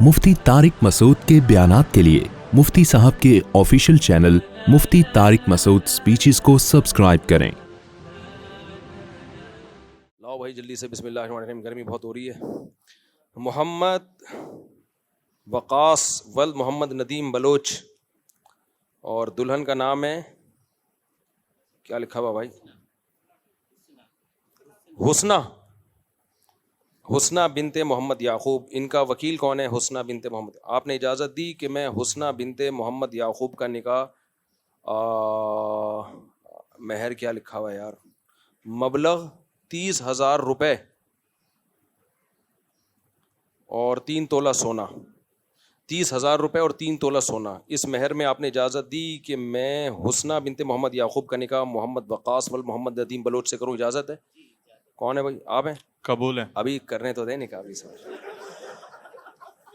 مفتی طارق مسعود کے بیانات کے لیے مفتی صاحب کے آفیشیل چینل مفتی طارق مسعود سپیچز کو سبسکرائب کریں۔ لاؤ بھائی جلدی سے، بسم اللہ الرحمن الرحیم، گرمی بہت ہو رہی ہے۔ محمد وقاص ولد محمد ندیم بلوچ، اور دلہن کا نام ہے کیا لکھا ہوا بھائی؟ حسنہ بنت محمد یعقوب۔ ان کا وکیل کون ہے؟ حسنہ بنت محمد۔ آپ نے اجازت دی کہ میں حسنہ بنت محمد یعقوب کا نکاح مہر کیا لکھا ہوا ہے یار، مبلغ 30,000 روپے اور 3 تولہ سونا، 30,000 روپے اور 3 تولہ سونا، اس مہر میں آپ نے اجازت دی کہ میں حسنہ بنت محمد یعقوب کا نکاح محمد وقاص ول محمد ندیم بلوچ سے کروں، اجازت ہے؟ کون ہے بھائی؟ آپ ہیں؟ قبول ہے؟ ابھی کرنے تو دیں نکاح، ابھی سر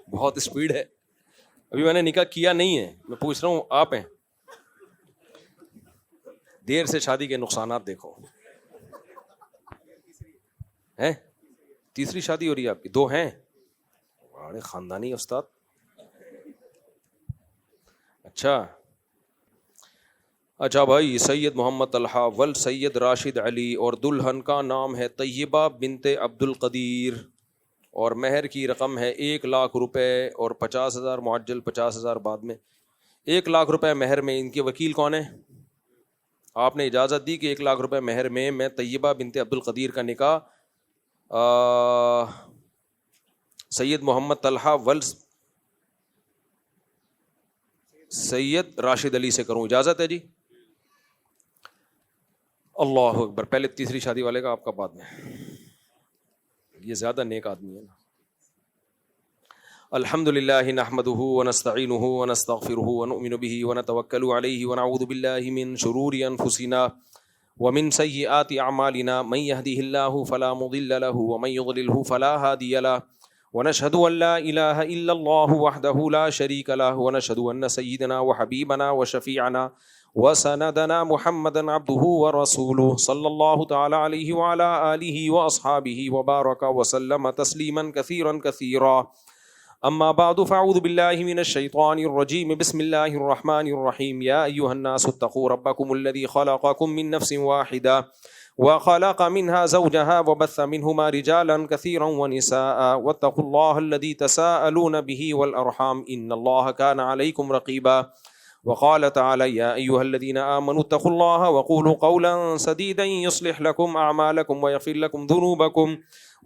بہت اسپیڈ ہے، ابھی میں نے نکاح کیا نہیں ہے، میں پوچھ رہا ہوں آپ ہیں؟ دیر سے شادی کے نقصانات دیکھو ہیں، تیسری شادی ہو رہی ہے آپ کی؟ 2 ہیں؟ بڑے خاندانی استاد۔ اچھا بھائی، سید محمد طلحہ ول سید راشد علی، اور دلہن کا نام ہے طیبہ بنت عبد القدیر، اور مہر کی رقم ہے 1,00,000 روپے اور 50,000 معجل، 50,000 بعد میں۔ 1,00,000 روپے مہر میں ان کے وکیل کون ہیں؟ آپ نے اجازت دی کہ 1,00,000 روپے مہر میں طیبہ بنت عبد القدیر کا نکاح سید محمد طلحہ ول سید راشد علی سے کروں، اجازت ہے جی؟ اللہ اکبر۔ پہلے تیسری شادی والے کا، آپ کا بعد میں، یہ زیادہ نیک آدمی ہے نا۔ الحمدللہ نحمدہ ونستعینہ ونستغفرہ ونؤمن بہ ونتوکل علیہ ونعوذ باللہ من شرور انفسنا ومن سیئات اعمالنا، من یہدہ اللہ فلا مضل لہ ومن یضللہ فلا ہادی لہ، ونشہد ان لا الہ الا اللہ وحدہ لا شریک لہ، ونشہد ان سیدنا وحبیبنا وشفیعنا وسندنا محمدا عبدہ ورسولہ صلی اللہ تعالی علیہ وعلی آلہ واصحابہ وبارک وسلم تسلیما کثیرا کثیرا، اما بعد فاعوذ باللہ من الشیطان الرجیم، بسم اللہ الرحمن الرحیم، یا ایہا الناس اتقوا ربکم الذی خلقکم من نفس واحدہ وخلق منها زوجها وبث منهما رجالا كثيرا ونساء واتقوا الله الذي تساءلون به والأرحام إن الله كان عليكم رقيبا، وقال تعالى يا أيها الذين آمنوا اتقوا الله وقولوا قولا سديدا يصلح لكم أعمالكم ويغفر لكم ذنوبكم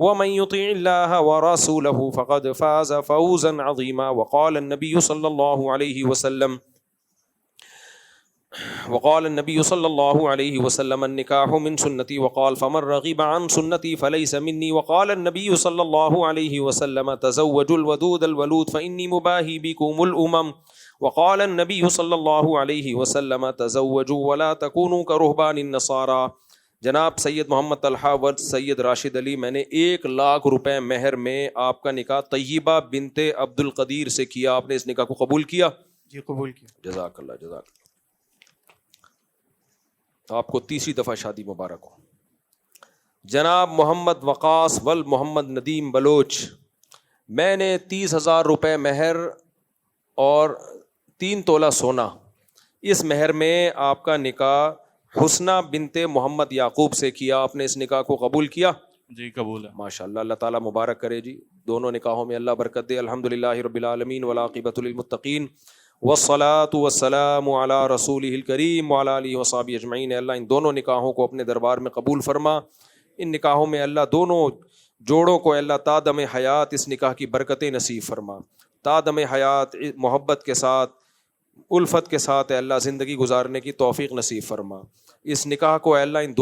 ومن يطع الله ورسوله فقد فاز فوزا عظيما، وقال النبي صلى الله عليه وسلم النكاح من سنتي، وقال فمن رغب عن سنتي فليس مني، وقال النبي صلى الله عليه وسلم تزوجوا الودود الولود فإني مباهي بكم الأمم، وقال النبي صلى الله عليه وسلم تزوجوا ولا تكونوا كرهبان النصارى۔ جناب سید محمد طلحہ ورد سید راشد علی، میں نے 1,00,000 روپے مہر میں آپ کا نکاح طیبہ بنت عبد القدیر سے کیا، آپ نے اس نکاح کو قبول کیا؟ جی قبول کیا۔ جزاک اللہ، جزاک اللہ، آپ کو تیسری دفعہ شادی مبارک ہو۔ جناب محمد وقاص ول محمد ندیم بلوچ، میں نے 30,000 روپے مہر اور 3 تولہ سونا، اس مہر میں آپ کا نکاح حسنہ بنت محمد یعقوب سے کیا، آپ نے اس نکاح کو قبول کیا؟ جی قبول ہے۔ ماشاءاللہ، اللہ تعالیٰ مبارک کرے جی، دونوں نکاحوں میں اللہ برکت دے۔ الحمدللہ رب العالمین والعاقبۃ للمتقین والصلاۃ والسلام علی رسولہ الکریم وعلی آلہ وصحبہ اجمعین۔ اللہ ان دونوں نکاحوں کو اپنے دربار میں قبول فرما، ان نکاحوں میں اللہ دونوں جوڑوں کو اللہ تا دم حیات اس نکاح کی برکتیں نصیب فرما، تا دم حیات محبت کے ساتھ، الفت کے ساتھ اے اللہ زندگی گزارنے کی توفیق نصیب فرما۔ اس نکاح کو اے اللہ ان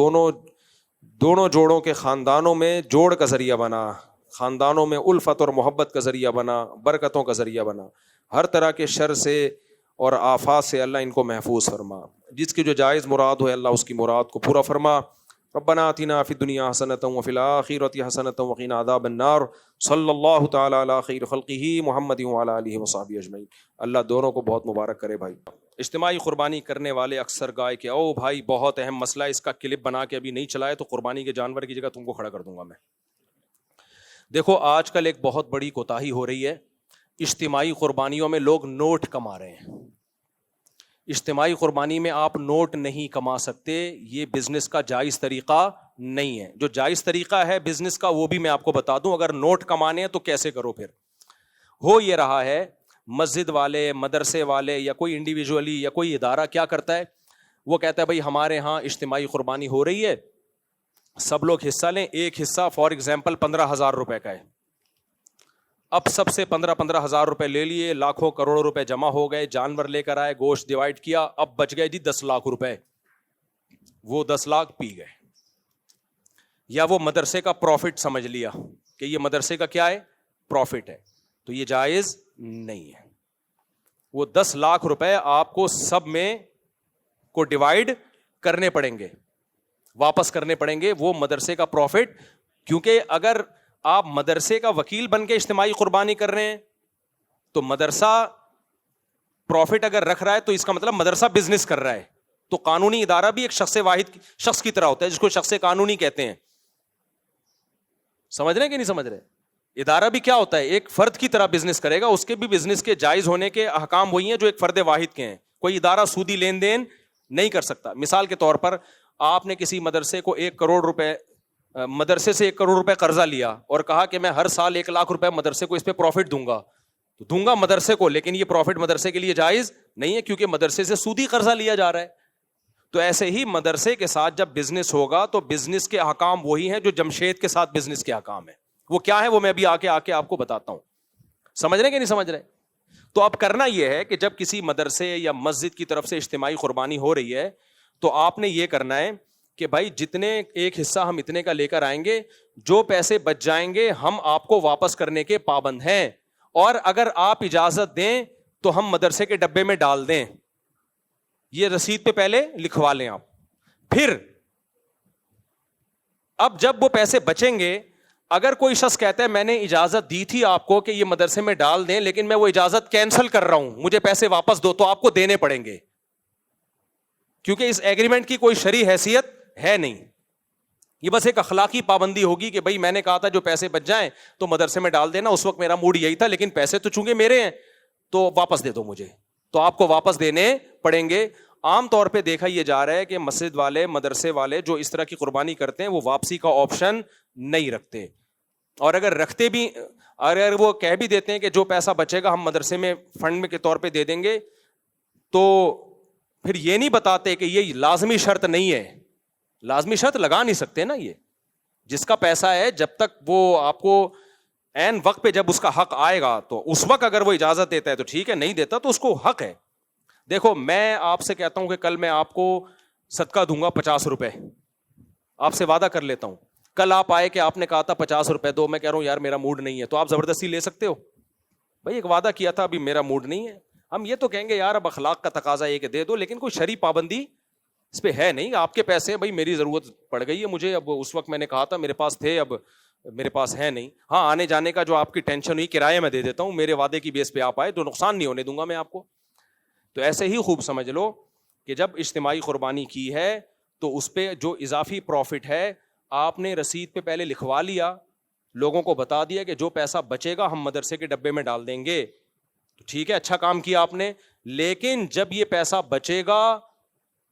دونوں جوڑوں کے خاندانوں میں جوڑ کا ذریعہ بنا، خاندانوں میں الفت اور محبت کا ذریعہ بنا، برکتوں کا ذریعہ بنا، ہر طرح کے شر سے اور آفات سے اللہ ان کو محفوظ فرما، جس کی جو جائز مراد ہو اللہ اس کی مراد کو پورا فرما۔ ربنا آتنا فی الدنیا حسنۃ وفی الآخرۃ حسنۃ وقنا عذاب النار، صلی اللہ تعالی علی خیر خلقہ محمد وعلی آلہ وصحبہ اجمعین۔ اللہ دونوں کو بہت مبارک کرے بھائی۔ اجتماعی قربانی کرنے والے اکثر گائے کہ او بھائی بہت اہم مسئلہ، اس کا کلپ بنا کے ابھی نہیں چلائے تو قربانی کے جانور کی جگہ تم کو کھڑا کر دوں گا میں۔ دیکھو آج کل ایک بہت بڑی کوتاہی ہو رہی ہے، اجتماعی قربانیوں میں لوگ نوٹ کما رہے ہیں. اجتماعی قربانی میں آپ نوٹ نہیں کما سکتے, یہ بزنس کا جائز طریقہ نہیں ہے. جو جائز طریقہ ہے بزنس کا وہ بھی میں آپ کو بتا دوں. اگر نوٹ کمانے ہیں تو کیسے کرو. پھر ہو یہ رہا ہے, مسجد والے, مدرسے والے یا کوئی انڈیویجولی یا کوئی ادارہ کیا کرتا ہے, وہ کہتا ہے بھائی ہمارے ہاں اجتماعی قربانی ہو رہی ہے, سب لوگ حصہ لیں. ایک حصہ فار ایگزامپل 15,000 روپے کا ہے. اب سب سے 15,000 روپے لے لیے, لاکھوں کروڑوں روپے جمع ہو گئے, جانور لے کر آئے, گوشت ڈیوائڈ کیا, اب بچ گئے جی 10 لاکھ روپے. وہ 10 لاکھ پی گئے. یا وہ مدرسے کا پروفٹ سمجھ لیا کہ یہ مدرسے کا کیا ہے, پروفٹ ہے, تو یہ جائز نہیں ہے. وہ 10 لاکھ روپے آپ کو سب میں کو ڈیوائڈ کرنے پڑیں گے, واپس کرنے پڑیں گے. وہ مدرسے کا پروفٹ, کیونکہ اگر آپ مدرسے کا وکیل بن کے اجتماعی قربانی کر رہے ہیں تو مدرسہ پروفٹ اگر رکھ رہا ہے تو اس کا مطلب مدرسہ بزنس کر رہا ہے. تو قانونی ادارہ بھی ایک شخص واحد شخص کی طرح ہوتا ہے, جس کو شخص قانونی کہتے ہیں. سمجھ رہے ہیں کہ نہیں سمجھ رہے؟ ادارہ بھی کیا ہوتا ہے, ایک فرد کی طرح بزنس کرے گا. اس کے بھی بزنس کے جائز ہونے کے احکام وہی ہیں جو ایک فرد واحد کے ہیں. کوئی ادارہ سودی لین دین نہیں کر سکتا. مثال کے طور پر آپ نے کسی مدرسے کو 1 کروڑ روپے, مدرسے سے 1 کروڑ روپے قرضہ لیا اور کہا کہ میں ہر سال 1 لاکھ روپے مدرسے کو اس پہ پروفٹ دوں گا, تو دوں گا مدرسے کو, لیکن یہ پروفٹ مدرسے کے لیے جائز نہیں ہے کیونکہ مدرسے سے سودی قرضہ لیا جا رہا ہے. تو ایسے ہی مدرسے کے ساتھ جب بزنس ہوگا تو بزنس کے احکام وہی ہیں جو جمشید کے ساتھ بزنس کے احکام ہیں. وہ کیا ہے وہ میں ابھی آ کے آپ کو بتاتا ہوں. سمجھ رہے کہ نہیں سمجھ رہے؟ تو اب کرنا یہ ہے کہ جب کسی مدرسے یا مسجد کی طرف سے اجتماعی قربانی ہو رہی ہے تو آپ نے یہ کرنا ہے کہ بھائی جتنے ایک حصہ ہم اتنے کا لے کر آئیں گے, جو پیسے بچ جائیں گے ہم آپ کو واپس کرنے کے پابند ہیں, اور اگر آپ اجازت دیں تو ہم مدرسے کے ڈبے میں ڈال دیں. یہ رسید پہ پہلے لکھوا لیں آپ. پھر اب جب وہ پیسے بچیں گے, اگر کوئی شخص کہتا ہے میں نے اجازت دی تھی آپ کو کہ یہ مدرسے میں ڈال دیں لیکن میں وہ اجازت کینسل کر رہا ہوں, مجھے پیسے واپس دو, تو آپ کو دینے پڑیں گے, کیونکہ اس ایگریمنٹ کی کوئی شرعی حیثیت ہے نہیں. یہ بس ایک اخلاقی پابندی ہوگی کہ بھائی میں نے کہا تھا جو پیسے بچ جائیں تو مدرسے میں ڈال دینا, اس وقت میرا موڈ یہی تھا, لیکن پیسے تو چونکہ میرے ہیں تو واپس دے دو مجھے, تو آپ کو واپس دینے پڑیں گے. عام طور پہ دیکھا یہ جا رہا ہے کہ مسجد والے, مدرسے والے جو اس طرح کی قربانی کرتے ہیں وہ واپسی کا آپشن نہیں رکھتے, اور اگر رکھتے بھی, اگر وہ کہہ بھی دیتے ہیں کہ جو پیسہ بچے گا ہم مدرسے میں فنڈ کے طور پہ دے دیں گے, تو پھر یہ نہیں بتاتے کہ یہ لازمی شرط نہیں ہے. لازمی شرط لگا نہیں سکتے نا. یہ جس کا پیسہ ہے جب تک وہ آپ کو عین وقت پہ جب اس کا حق آئے گا تو اس وقت اگر وہ اجازت دیتا ہے تو ٹھیک ہے, نہیں دیتا تو اس کو حق ہے. دیکھو میں آپ سے کہتا ہوں کہ کل میں آپ کو صدقہ دوں گا 50 روپے, آپ سے وعدہ کر لیتا ہوں. کل آپ آئے کہ آپ نے کہا تھا 50 روپے دو, میں کہہ رہا ہوں یار میرا موڈ نہیں ہے, تو آپ زبردستی لے سکتے ہو؟ بھائی ایک وعدہ کیا تھا, ابھی میرا موڈ نہیں ہے. ہم یہ تو کہیں گے یار اب اخلاق کا تقاضا یہ کہ دے دو, لیکن کوئی شرعی پابندی اس پہ ہے نہیں. آپ کے پیسے بھائی میری ضرورت پڑ گئی ہے مجھے, اب اس وقت میں نے کہا تھا میرے پاس تھے, اب میرے پاس ہے نہیں. ہاں آنے جانے کا جو آپ کی ٹینشن ہوئی کرایہ میں دے دیتا ہوں, میرے وعدے کی بیس پہ آپ آئے تو نقصان نہیں ہونے دوں گا میں آپ کو. تو ایسے ہی خوب سمجھ لو کہ جب اجتماعی قربانی کی ہے تو اس پہ جو اضافی پروفٹ ہے آپ نے رسید پہ پہلے لکھوا لیا, لوگوں کو بتا دیا کہ جو پیسہ بچے گا ہم مدرسے کے ڈبے میں ڈال دیں گے. تو ٹھیک ہے, اچھا کام کیا آپ نے, لیکن جب یہ پیسہ بچے گا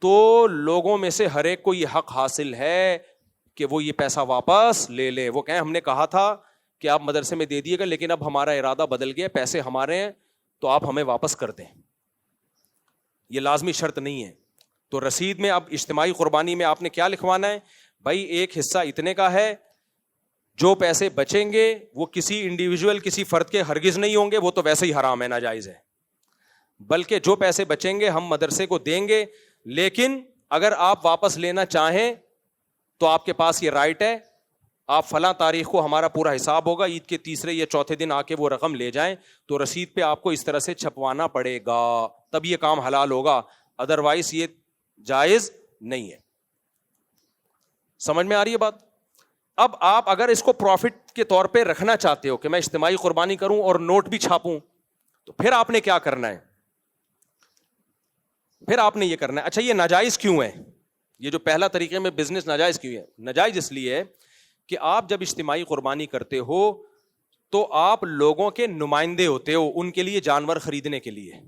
تو لوگوں میں سے ہر ایک کو یہ حق حاصل ہے کہ وہ یہ پیسہ واپس لے لے. وہ کہیں ہم نے کہا تھا کہ آپ مدرسے میں دے دیے گا, لیکن اب ہمارا ارادہ بدل گیا, پیسے ہمارے ہیں تو آپ ہمیں واپس کر دیں. یہ لازمی شرط نہیں ہے. تو رسید میں اب اجتماعی قربانی میں آپ نے کیا لکھوانا ہے, بھائی ایک حصہ اتنے کا ہے, جو پیسے بچیں گے وہ کسی انڈیویجول کسی فرد کے ہرگز نہیں ہوں گے, وہ تو ویسے ہی حرام ہے, ناجائز ہے, بلکہ جو پیسے بچیں گے ہم مدرسے کو دیں گے, لیکن اگر آپ واپس لینا چاہیں تو آپ کے پاس یہ رائٹ ہے, آپ فلاں تاریخ کو ہمارا پورا حساب ہوگا, عید کے تیسرے یا چوتھے دن آ کے وہ رقم لے جائیں, تو رسید پہ آپ کو اس طرح سے چھپوانا پڑے گا, تب یہ کام حلال ہوگا, ادروائز یہ جائز نہیں ہے. سمجھ میں آ رہی ہے بات؟ اب آپ اگر اس کو پروفٹ کے طور پہ رکھنا چاہتے ہو کہ میں اجتماعی قربانی کروں اور نوٹ بھی چھاپوں, تو پھر آپ نے کیا کرنا ہے, پھر آپ نے یہ کرنا ہے. اچھا یہ ناجائز کیوں ہے, یہ جو پہلا طریقے میں بزنس ناجائز کیوں ہے؟ ناجائز اس لیے ہے کہ آپ جب اجتماعی قربانی کرتے ہو تو آپ لوگوں کے نمائندے ہوتے ہو ان کے لیے جانور خریدنے کے لیے.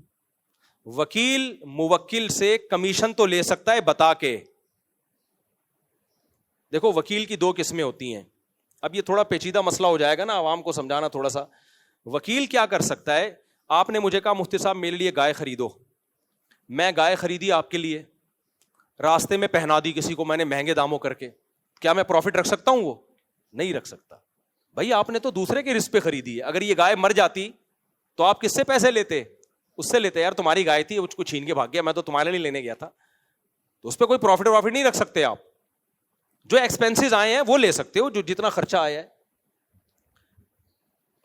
وکیل موکل سے کمیشن تو لے سکتا ہے بتا کے. دیکھو وکیل کی 2 قسمیں ہوتی ہیں. اب یہ تھوڑا پیچیدہ مسئلہ ہو جائے گا نا, عوام کو سمجھانا تھوڑا سا. وکیل کیا کر سکتا ہے, آپ نے مجھے کہا مفتی صاحب میرے لیے گائے خریدو, میں گائے خریدی آپ کے لیے, راستے میں پہنا دی کسی کو میں نے مہنگے داموں کر کے, کیا میں پروفٹ رکھ سکتا ہوں؟ وہ نہیں رکھ سکتا. بھائی آپ نے تو دوسرے کے رزق پہ خریدی ہے. اگر یہ گائے مر جاتی تو آپ کس سے پیسے لیتے؟ اس سے لیتے. یار تمہاری گائے تھی, اس کو چھین کے بھاگ گیا, میں تو تمہارے لیے لینے گیا تھا. تو اس پہ کوئی پروفٹ نہیں رکھ سکتے آپ. جو ایکسپینسز آئے ہیں وہ لے سکتے ہو, جو جتنا خرچہ آیا ہے.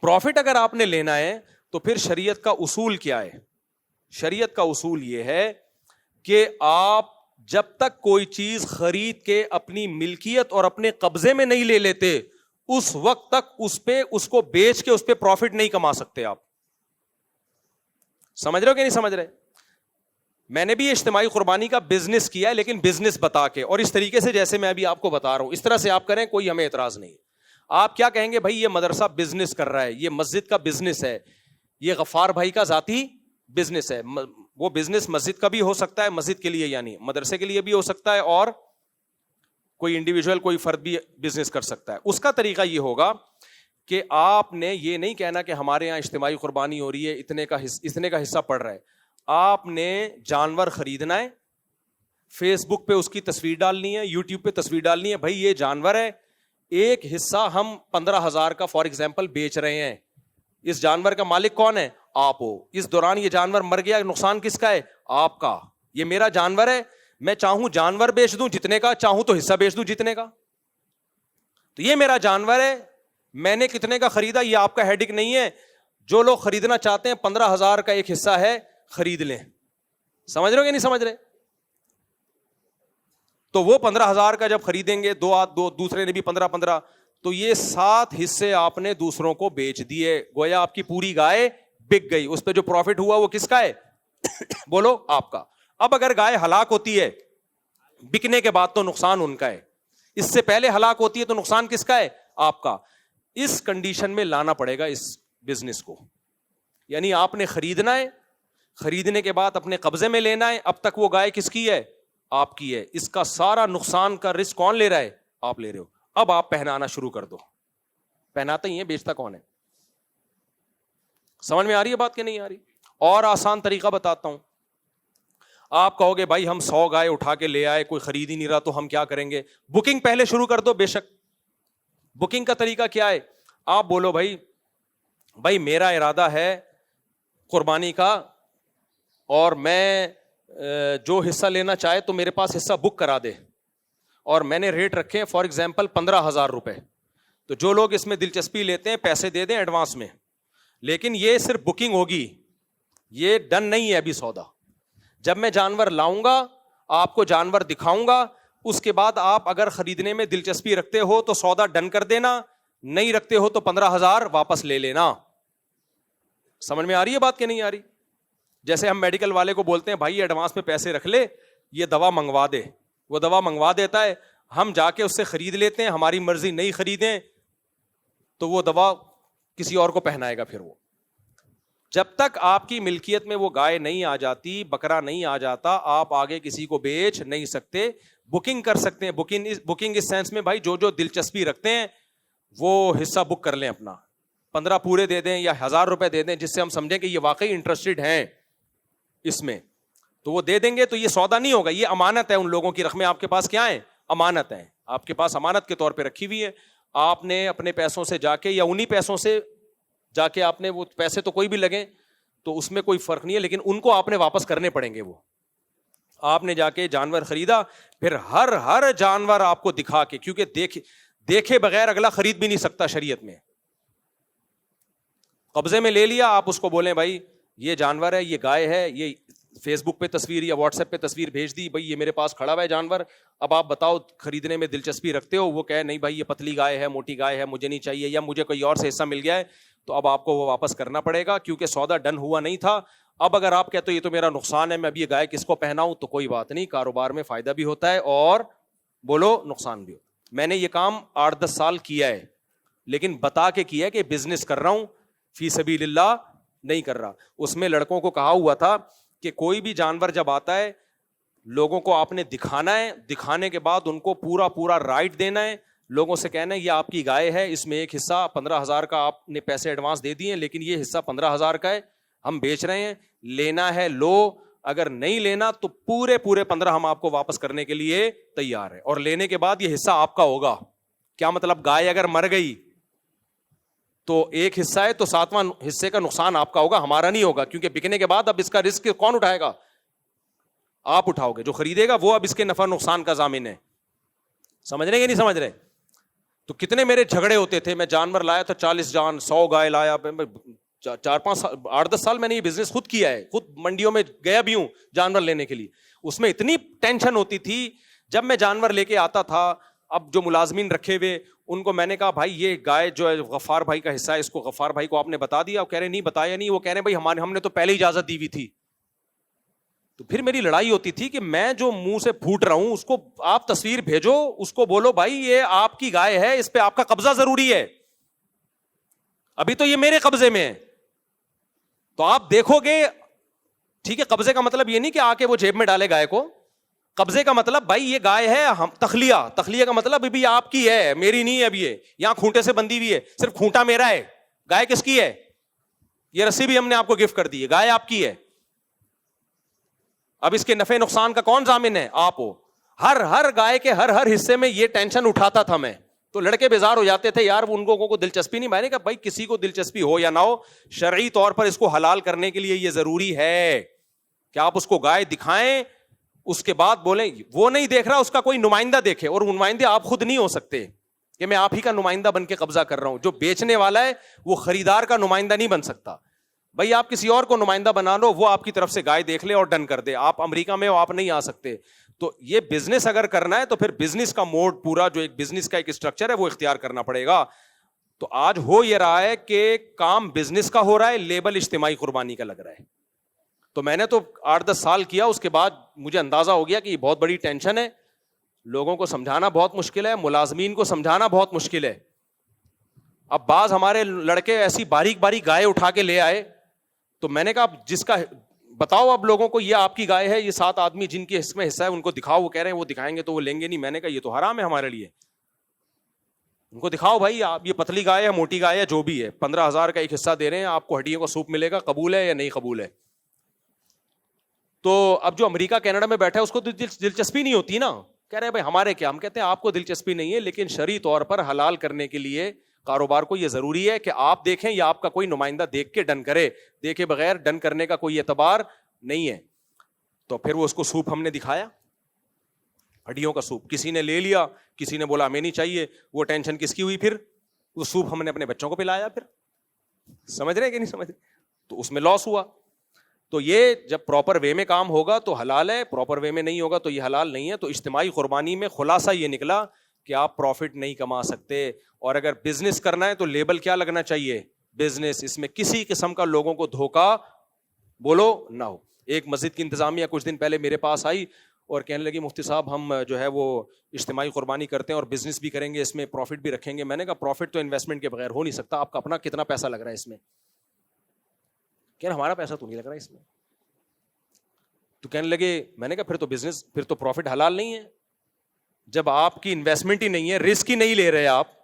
پروفٹ اگر آپ نے لینا ہے تو پھر شریعت کا اصول کیا ہے؟ شریعت کا اصول یہ ہے کہ آپ جب تک کوئی چیز خرید کے اپنی ملکیت اور اپنے قبضے میں نہیں لے لیتے, اس وقت تک اس کو بیچ کے اس پہ پروفٹ نہیں کما سکتے آپ. سمجھ رہے ہو کہ نہیں سمجھ رہے؟ میں نے بھی اجتماعی قربانی کا بزنس کیا ہے, لیکن بزنس بتا کے, اور اس طریقے سے جیسے میں ابھی آپ کو بتا رہا ہوں اس طرح سے آپ کریں, کوئی ہمیں اعتراض نہیں. آپ کیا کہیں گے؟ بھائی یہ مدرسہ بزنس کر رہا ہے, یہ مسجد کا بزنس ہے, یہ غفار بھائی کا ذاتی بزنس ہے. وہ بزنس مسجد کا بھی ہو سکتا ہے, مسجد کے لیے یعنی مدرسے کے لیے بھی ہو سکتا ہے, اور کوئی انڈیویجول کوئی فرد بھی بزنس کر سکتا ہے. اس کا طریقہ یہ ہوگا کہ آپ نے یہ نہیں کہنا کہ ہمارے یہاں اجتماعی قربانی ہو رہی ہے, اتنے کا حصہ پڑ رہا ہے. آپ نے جانور خریدنا ہے, فیس بک پہ اس کی تصویر ڈالنی ہے, یوٹیوب پہ تصویر ڈالنی ہے, بھائی یہ جانور ہے, ایک حصہ ہم 15,000 کا فار ایگزامپل بیچ رہے ہیں. اس جانور کا مالک کون ہے؟ آپ ہو. اس دوران یہ جانور مر گیا, نقصان کس کا ہے؟ آپ کا. یہ میرا جانور ہے, میں چاہوں جانور بیچ دوں جتنے کا, چاہوں تو حصہ بیچ دوں جتنے کا. تو یہ میرا جانور ہے, میں نے کتنے کا خریدا یہ آپ کا ہیڈک نہیں ہے. جو لوگ خریدنا چاہتے ہیں 15,000 کا ایک حصہ ہے, خرید لیں. سمجھ رہے ہو کہ نہیں سمجھ رہے؟ تو وہ 15,000 کا جب خریدیں گے, دو دوسرے نے بھی 15, تو یہ 7 حصے آپ نے دوسروں کو بیچ دیے. گویا آپ کی پوری گائے بک گئی. اس پہ جو پروفٹ ہوا وہ کس کا ہے؟ بولو, آپ کا. اب اگر گائے ہلاک ہوتی ہے بکنے کے بعد تو نقصان ان کا ہے, اس سے پہلے ہلاک ہوتی ہے تو نقصان کس کا ہے؟ آپ کا. اس کنڈیشن میں لانا پڑے گا اس بزنس کو. یعنی آپ نے خریدنا ہے, خریدنے کے بعد اپنے قبضے میں لینا ہے. اب تک وہ گائے کس کی ہے؟ آپ کی ہے. اس کا سارا نقصان کا رسک کون لے رہا ہے؟ آپ لے رہے ہو. اب آپ پہنانا شروع کر دو. پہناتے ہی ہیں, بیچتا کون ہے؟ سمجھ میں آ رہی ہے بات کہ نہیں آ رہی؟ اور آسان طریقہ بتاتا ہوں. آپ کہو گے بھائی ہم 100 گائے اٹھا کے لے آئے, کوئی خرید ہی نہیں رہا, تو ہم کیا کریں گے؟ بکنگ پہلے شروع کر دو. بے شک بکنگ کا طریقہ کیا ہے؟ آپ بولو بھائی میرا ارادہ ہے قربانی کا, اور میں جو حصہ لینا چاہے تو میرے پاس حصہ بک کرا دے, اور میں نے ریٹ رکھے فار ایگزامپل 15,000 روپے. تو جو لوگ اس میں دلچسپی لیتے ہیں پیسے دے دیں ایڈوانس میں, لیکن یہ صرف بکنگ ہوگی, یہ ڈن نہیں ہے ابھی سودا. جب میں جانور لاؤں گا, آپ کو جانور دکھاؤں گا, اس کے بعد آپ اگر خریدنے میں دلچسپی رکھتے ہو تو سودا ڈن کر دینا, نہیں رکھتے ہو تو 15,000 واپس لے لینا. سمجھ میں آ رہی ہے بات کہ نہیں آ رہی؟ جیسے ہم میڈیکل والے کو بولتے ہیں بھائی ایڈوانس میں پیسے رکھ لے, یہ دوا منگوا دے, وہ دوا منگوا دیتا ہے, ہم جا کے اس سے خرید لیتے ہیں, ہماری مرضی نہیں خریدیں تو وہ دوا کسی اور کو پہنائے گا. پھر وہ جب تک آپ کی ملکیت میں وہ گائے نہیں آ جاتی, بکرا نہیں آ جاتا, آپ آگے کسی کو بیچ نہیں سکتے. بکنگ کر سکتے ہیں, بکنگ اس سینس میں بھائی جو دلچسپی رکھتے ہیں وہ حصہ بک کر لیں اپنا, 15 پورے دے دیں یا 1,000 روپے دے دیں, جس سے ہم سمجھیں کہ یہ واقعی انٹرسٹڈ ہیں اس میں, تو وہ دے دیں گے. تو یہ سودا نہیں ہوگا, یہ امانت ہے. ان لوگوں کی رقمیں آپ کے پاس کیا ہیں؟ امانت ہیں. آپ کے پاس امانت کے طور پہ رکھی ہوئی ہے. آپ نے اپنے پیسوں سے جا کے یا انہی پیسوں سے جا کے, آپ نے وہ پیسے تو کوئی بھی لگیں تو اس میں کوئی فرق نہیں ہے, لیکن ان کو آپ نے واپس کرنے پڑیں گے. وہ آپ نے جا کے جانور خریدا, پھر ہر جانور آپ کو دکھا کے, کیونکہ دیکھے بغیر اگلا خرید بھی نہیں سکتا شریعت میں. قبضے میں لے لیا, آپ اس کو بولیں بھائی یہ جانور ہے, یہ گائے ہے, یہ فیس بک پہ تصویر یا واٹس ایپ پہ تصویر بھیج دی, بھائی یہ میرے پاس کھڑا ہوا ہے جانور, اب آپ بتاؤ خریدنے میں دلچسپی رکھتے ہو؟ وہ کہے نہیں بھائی یہ پتلی گائے ہے, موٹی گائے ہے, مجھے نہیں چاہیے, یا مجھے کوئی اور سے حصہ مل گیا ہے, تو اب آپ کو وہ واپس کرنا پڑے گا, کیونکہ سودا ڈن ہوا نہیں تھا. اب اگر آپ کہتے ہو یہ تو میرا نقصان ہے, میں اب یہ گائے کس کو پہناؤں, تو کوئی بات نہیں, کاروبار میں فائدہ بھی ہوتا ہے اور بولو نقصان بھی ہوتا ہے. میں نے یہ کام 8-10 سال کیا ہے, لیکن بتا کے کیا کہ بزنس کر رہا ہوں, فی سبیل اللہ نہیں کر رہا. اس میں لڑکوں کو کہا ہوا تھا کہ کوئی بھی جانور جب آتا ہے لوگوں کو آپ نے دکھانا ہے, دکھانے کے بعد ان کو پورا رائٹ دینا ہے, لوگوں سے کہنا ہے یہ آپ کی گائے ہے, اس میں ایک حصہ 15,000 کا آپ نے پیسے ایڈوانس دے دیے, لیکن یہ حصہ 15,000 کا ہے, ہم بیچ رہے ہیں, لینا ہے لو, اگر نہیں لینا تو پورے 15 ہم آپ کو واپس کرنے کے لیے تیار ہے, اور لینے کے بعد یہ حصہ آپ کا ہوگا. کیا مطلب, گائے اگر مر گئی تو ایک حصہ ہے تو 7واں حصے کا نقصان آپ کا ہوگا, ہمارا نہیں ہوگا, کیونکہ بکنے کے بعد اب اس کا رسک کون اٹھائے گا, آپ اٹھاؤ گے, جو خریدے گا وہ اب اس کے نفع نقصان کا ضامن ہے. سمجھ رہے یا نہیں سمجھ رہے؟ تو کتنے میرے جھگڑے ہوتے تھے, میں جانور لایا تھا 40 جان 100 گائے لایا, 4-5 8-10 سال میں نے یہ بزنس خود کیا ہے, خود منڈیوں میں گیا بھی ہوں جانور لینے کے لیے. اس میں اتنی ٹینشن ہوتی تھی جب میں جانور لے کے آتا تھا. اب جو ملازمین رکھے ہوئے ان کو میں نے کہا بھائی یہ گائے جو ہے غفار بھائی کا حصہ ہے, اس کو غفار بھائی کو آپ نے بتا دیا؟ وہ کہہ رہے نہیں بتایا نہیں. وہ کہہ رہے بھائی ہم نے تو پہلے اجازت دی ہوئی تھی. تو پھر میری لڑائی ہوتی تھی کہ میں جو منہ سے پھوٹ رہا ہوں اس کو آپ تصویر بھیجو, اس کو بولو بھائی یہ آپ کی گائے ہے, اس پہ آپ کا قبضہ ضروری ہے, ابھی تو یہ میرے قبضے میں ہے. تو آپ دیکھو گے, ٹھیک ہے, قبضے کا مطلب یہ نہیں کہ آ کے وہ جیب میں ڈالے گائے کو, قبضے کا مطلب بھائی یہ گائے ہے, ہم تخلیہ کا مطلب ابھی آپ کی ہے, میری نہیں ہے. اب یہ یہاں کھونٹے سے بندھی ہوئی ہے, صرف کھونٹا میرا ہے, گائے کس کی ہے؟ یہ رسی بھی ہم نے آپ کو گفٹ کر دی ہے, گائے آپ کی ہے. اب اس کے نفع نقصان کا کون ضامن ہے؟ آپ ہو. ہر گائے کے ہر حصے میں یہ ٹینشن اٹھاتا تھا میں. تو لڑکے بیزار ہو جاتے تھے, یار ان کو دلچسپی نہیں. میں نے کہا بھائی کسی کو دلچسپی ہو یا نہ ہو, شرعی طور پر اس کو حلال کرنے کے لیے یہ ضروری ہے کہ آپ اس کو گائے دکھائیں, اس کے بعد بولیں. وہ نہیں دیکھ رہا, اس کا کوئی نمائندہ دیکھے, اور نمائندے آپ خود نہیں ہو سکتے کہ میں آپ ہی کا نمائندہ بن کے قبضہ کر رہا ہوں. جو بیچنے والا ہے وہ خریدار کا نمائندہ نہیں بن سکتا. بھائی آپ کسی اور کو نمائندہ بنا لو, وہ آپ کی طرف سے گائے دیکھ لے اور ڈن کر دے. آپ امریکہ میں ہو, آپ نہیں آ سکتے. تو یہ بزنس اگر کرنا ہے تو پھر بزنس کا موڈ پورا جو ایک بزنس کا ایک اسٹرکچر ہے وہ اختیار کرنا پڑے گا. تو آج ہو یہ رہا ہے کہ کام بزنس کا ہو رہا ہے, لیبل اجتماعی قربانی کا لگ رہا ہے. تو میں نے تو 8-10 سال کیا, اس کے بعد مجھے اندازہ ہو گیا کہ یہ بہت بڑی ٹینشن ہے, لوگوں کو سمجھانا بہت مشکل ہے, ملازمین کو سمجھانا بہت مشکل ہے. اب بعض ہمارے لڑکے ایسی باریک گائے اٹھا کے لے آئے, تو میں نے کہا جس کا بتاؤ اب لوگوں کو یہ آپ کی گائے ہے, یہ 7 آدمی جن کے اس میں حصہ ہے ان کو دکھاؤ. وہ کہہ رہے ہیں وہ دکھائیں گے تو وہ لیں گے نہیں. میں نے کہا یہ تو حرام ہے ہمارے لیے, ان کو دکھاؤ بھائی آپ یہ پتلی گائے ہے موٹی گائے ہے جو بھی ہے, 15,000 کا ایک حصہ دے رہے ہیں, آپ کو ہڈیوں کا سوپ ملے گا, قبول ہے یا نہیں قبول ہے؟ تو اب جو امریکہ کینیڈا میں بیٹھا ہے اس کو تو دلچسپی نہیں ہوتی نا, کہہ رہے ہیں بھائی ہمارے کیا. ہم کہتے ہیں آپ کو دلچسپی نہیں ہے, لیکن شرعی طور پر حلال کرنے کے لیے کاروبار کو یہ ضروری ہے کہ آپ دیکھیں یا آپ کا کوئی نمائندہ دیکھ کے ڈن کرے, دیکھے بغیر ڈن کرنے کا کوئی اعتبار نہیں ہے. تو پھر وہ اس کو سوپ ہم نے دکھایا, ہڈیوں کا سوپ, کسی نے لے لیا, کسی نے بولا ہمیں نہیں چاہیے. وہ ٹینشن کس کی ہوئی؟ پھر وہ سوپ ہم نے اپنے بچوں کو پلایا. پھر سمجھ رہے کہ نہیں سمجھ رہے؟ تو اس میں لاس ہوا. تو یہ جب پراپر وے میں کام ہوگا تو حلال ہے, پراپر وے میں نہیں ہوگا تو یہ حلال نہیں ہے. تو اجتماعی قربانی میں خلاصہ یہ نکلا کہ آپ پروفٹ نہیں کما سکتے, اور اگر بزنس کرنا ہے تو لیبل کیا لگنا چاہیے؟ بزنس. اس میں کسی قسم کا لوگوں کو دھوکا بولو نہ ہو. ایک مسجد کی انتظامیہ کچھ دن پہلے میرے پاس آئی اور کہنے لگی مفتی صاحب ہم جو ہے وہ اجتماعی قربانی کرتے ہیں اور بزنس بھی کریں گے, اس میں پروفٹ بھی رکھیں گے. میں نے کہا پروفٹ تو انویسٹمنٹ کے بغیر ہو نہیں سکتا, آپ کا اپنا کتنا پیسہ لگ رہا ہے اس میں؟ کہنا ہمارا پیسہ تو نہیں لگ رہا اس میں. تو کہنے لگے, میں نے کہا پھر تو بزنس, پھر تو پروفٹ حلال نہیں ہے. جب آپ کی انویسٹمنٹ ہی نہیں ہے, رسک ہی نہیں لے رہے آپ,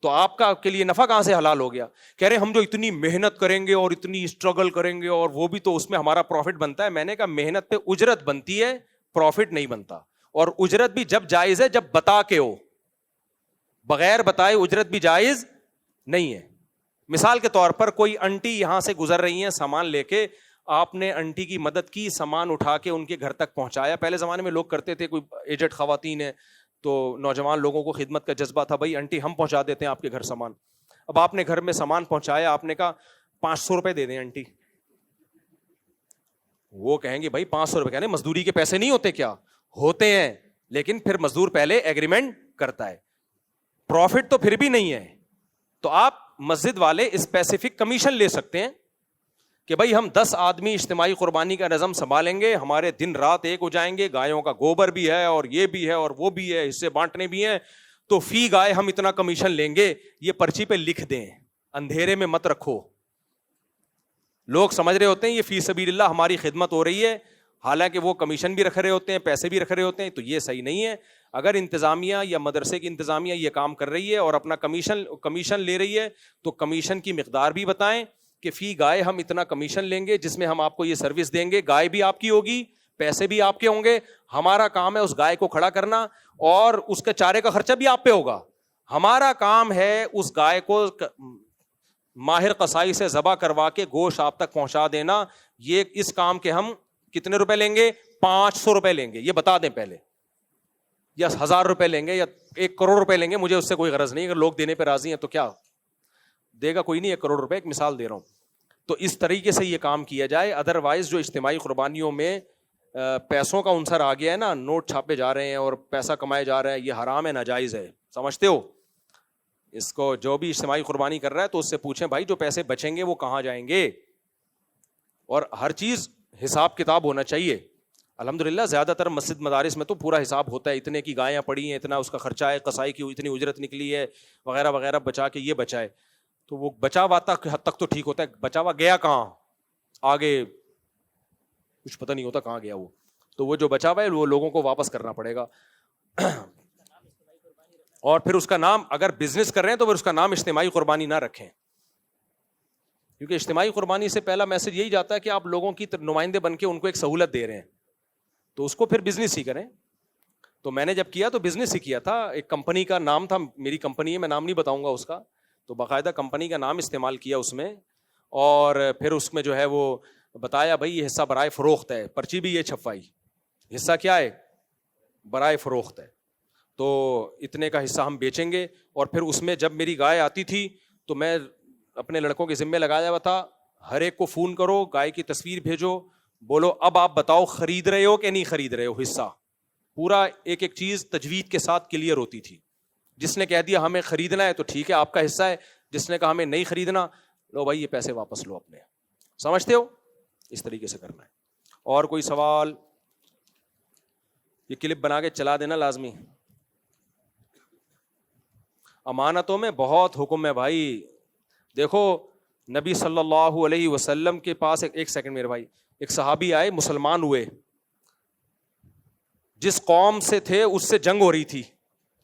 تو آپ کا کے لیے نفع کہاں سے حلال ہو گیا؟ کہہ رہے ہم جو اتنی محنت کریں گے اور اتنی اسٹرگل کریں گے اور وہ بھی تو اس میں ہمارا پروفٹ بنتا ہے. میں نے کہا محنت پہ اجرت بنتی ہے, پروفٹ نہیں بنتا. اور اجرت بھی جب جائز ہے جب بتا کے ہو, بغیر بتائے اجرت بھی جائز نہیں ہے. مثال کے طور پر کوئی انٹی یہاں سے گزر رہی ہیں سامان لے کے, آپ نے انٹی کی مدد کی, سامان اٹھا کے ان کے گھر تک پہنچایا. پہلے زمانے میں لوگ کرتے تھے, کوئی ایجڈ خواتین ہیں تو نوجوان لوگوں کو خدمت کا جذبہ تھا, بھائی انٹی ہم پہنچا دیتے ہیں آپ کے گھر سامان. اب آپ نے گھر میں سامان پہنچایا, آپ نے کہا 500 روپے دے دیں انٹی. وہ کہیں گے بھائی 500 روپے, کہنے مزدوری کے پیسے نہیں ہوتے کیا؟ ہوتے ہیں, لیکن پھر مزدور پہلے ایگریمنٹ کرتا ہے, پروفٹ تو پھر بھی نہیں ہے. تو آپ مسجد والے اسپیسیفک کمیشن لے سکتے ہیں کہ بھائی ہم 10 آدمی اجتماعی قربانی کا نظم سنبھالیں گے, ہمارے دن رات ایک ہو جائیں گے, گایوں کا گوبر بھی ہے اور یہ بھی ہے اور وہ بھی ہے, حصے بانٹنے بھی ہیں, تو فی گائے ہم اتنا کمیشن لیں گے, یہ پرچی پہ لکھ دیں, اندھیرے میں مت رکھو. لوگ سمجھ رہے ہوتے ہیں یہ فی سبیل اللہ ہماری خدمت ہو رہی ہے, حالانکہ وہ کمیشن بھی رکھ رہے ہوتے ہیں, پیسے بھی رکھ رہے ہوتے ہیں. تو یہ صحیح نہیں ہے. اگر انتظامیہ یا مدرسے کی انتظامیہ یہ کام کر رہی ہے اور اپنا کمیشن لے رہی ہے, تو کمیشن کی مقدار بھی بتائیں کہ فی گائے ہم اتنا کمیشن لیں گے جس میں ہم آپ کو یہ سروس دیں گے. گائے بھی آپ کی ہوگی, پیسے بھی آپ کے ہوں گے, ہمارا کام ہے اس گائے کو کھڑا کرنا اور اس کے چارے کا خرچہ بھی آپ پہ ہوگا. ہمارا کام ہے اس گائے کو ماہر قصائی سے ذبح کروا کے گوشت آپ تک پہنچا دینا. یہ اس کام کے ہم کتنے روپے لیں گے؟ 500 روپے لیں گے, یہ بتا دیں پہلے, یا 1000 روپے لیں گے یا 1 کروڑ روپے لیں گے, مجھے اس سے کوئی غرض نہیں. اگر لوگ دینے پہ راضی ہیں تو کیا دے گا, کوئی نہیں, 1 کروڑ روپے, ایک مثال دے رہا ہوں. تو اس طریقے سے یہ کام کیا جائے. ادروائز جو اجتماعی قربانیوں میں پیسوں کا عنصر آ گیا ہے نا, نوٹ چھاپے جا رہے ہیں اور پیسہ کمائے جا رہا ہے, یہ حرام ہے, ناجائز ہے. سمجھتے ہو اس کو؟ جو بھی اجتماعی قربانی کر رہا ہے تو اس سے پوچھیں بھائی جو پیسے بچیں گے وہ کہاں جائیں گے, اور ہر چیز حساب کتاب ہونا چاہیے. الحمدللہ زیادہ تر مسجد مدارس میں تو پورا حساب ہوتا ہے, اتنے کی گائیاں پڑی ہیں, اتنا اس کا خرچہ ہے, قصائی کی اتنی اجرت نکلی ہے, وغیرہ وغیرہ, بچا کے یہ بچائے. تو وہ بچا ہوا تک حد تک تو ٹھیک ہوتا ہے, بچا ہوا گیا کہاں, آگے کچھ پتہ نہیں ہوتا کہاں گیا وہ. تو وہ جو بچا ہوا ہے وہ لوگوں کو واپس کرنا پڑے گا. اور پھر اس کا نام, اگر بزنس کر رہے ہیں تو پھر اس کا نام اجتماعی قربانی نہ رکھیں, کیونکہ اجتماعی قربانی سے پہلا میسج یہی جاتا ہے کہ آپ لوگوں کی نمائندے بن کے ان کو ایک سہولت دے رہے ہیں, تو اس کو پھر بزنس ہی کریں. تو میں نے جب کیا تو بزنس ہی کیا تھا. ایک کمپنی کا نام تھا, میری کمپنی ہے, میں نام نہیں بتاؤں گا اس کا, تو باقاعدہ کمپنی کا نام استعمال کیا اس میں, اور پھر اس میں جو ہے وہ بتایا بھائی یہ حصہ برائے فروخت ہے, پرچی بھی یہ چھپوائی, حصہ کیا ہے, برائے فروخت ہے, تو اتنے کا حصہ ہم بیچیں گے. اور پھر اس میں جب میری گائے آتی تھی تو میں اپنے لڑکوں کے ذمے لگایا ہوا تھا, ہر ایک کو فون کرو, گائے کی تصویر بھیجو, بولو اب آپ بتاؤ خرید رہے ہو کہ نہیں خرید رہے ہو. حصہ پورا ایک ایک چیز تجوید کے ساتھ کلیئر ہوتی تھی. جس نے کہہ دیا ہمیں خریدنا ہے تو ٹھیک ہے آپ کا حصہ ہے, جس نے کہا ہمیں نہیں خریدنا, لو بھائی یہ پیسے واپس لو اپنے. سمجھتے ہو؟ اس طریقے سے کرنا ہے. اور کوئی سوال؟ یہ کلپ بنا کے چلا دینا لازمی. امانتوں میں بہت حکم ہے بھائی. دیکھو نبی صلی اللہ علیہ وسلم کے پاس ایک سیکنڈ میرے بھائی, ایک صحابی آئے, مسلمان ہوئے, جس قوم سے تھے اس سے جنگ ہو رہی تھی,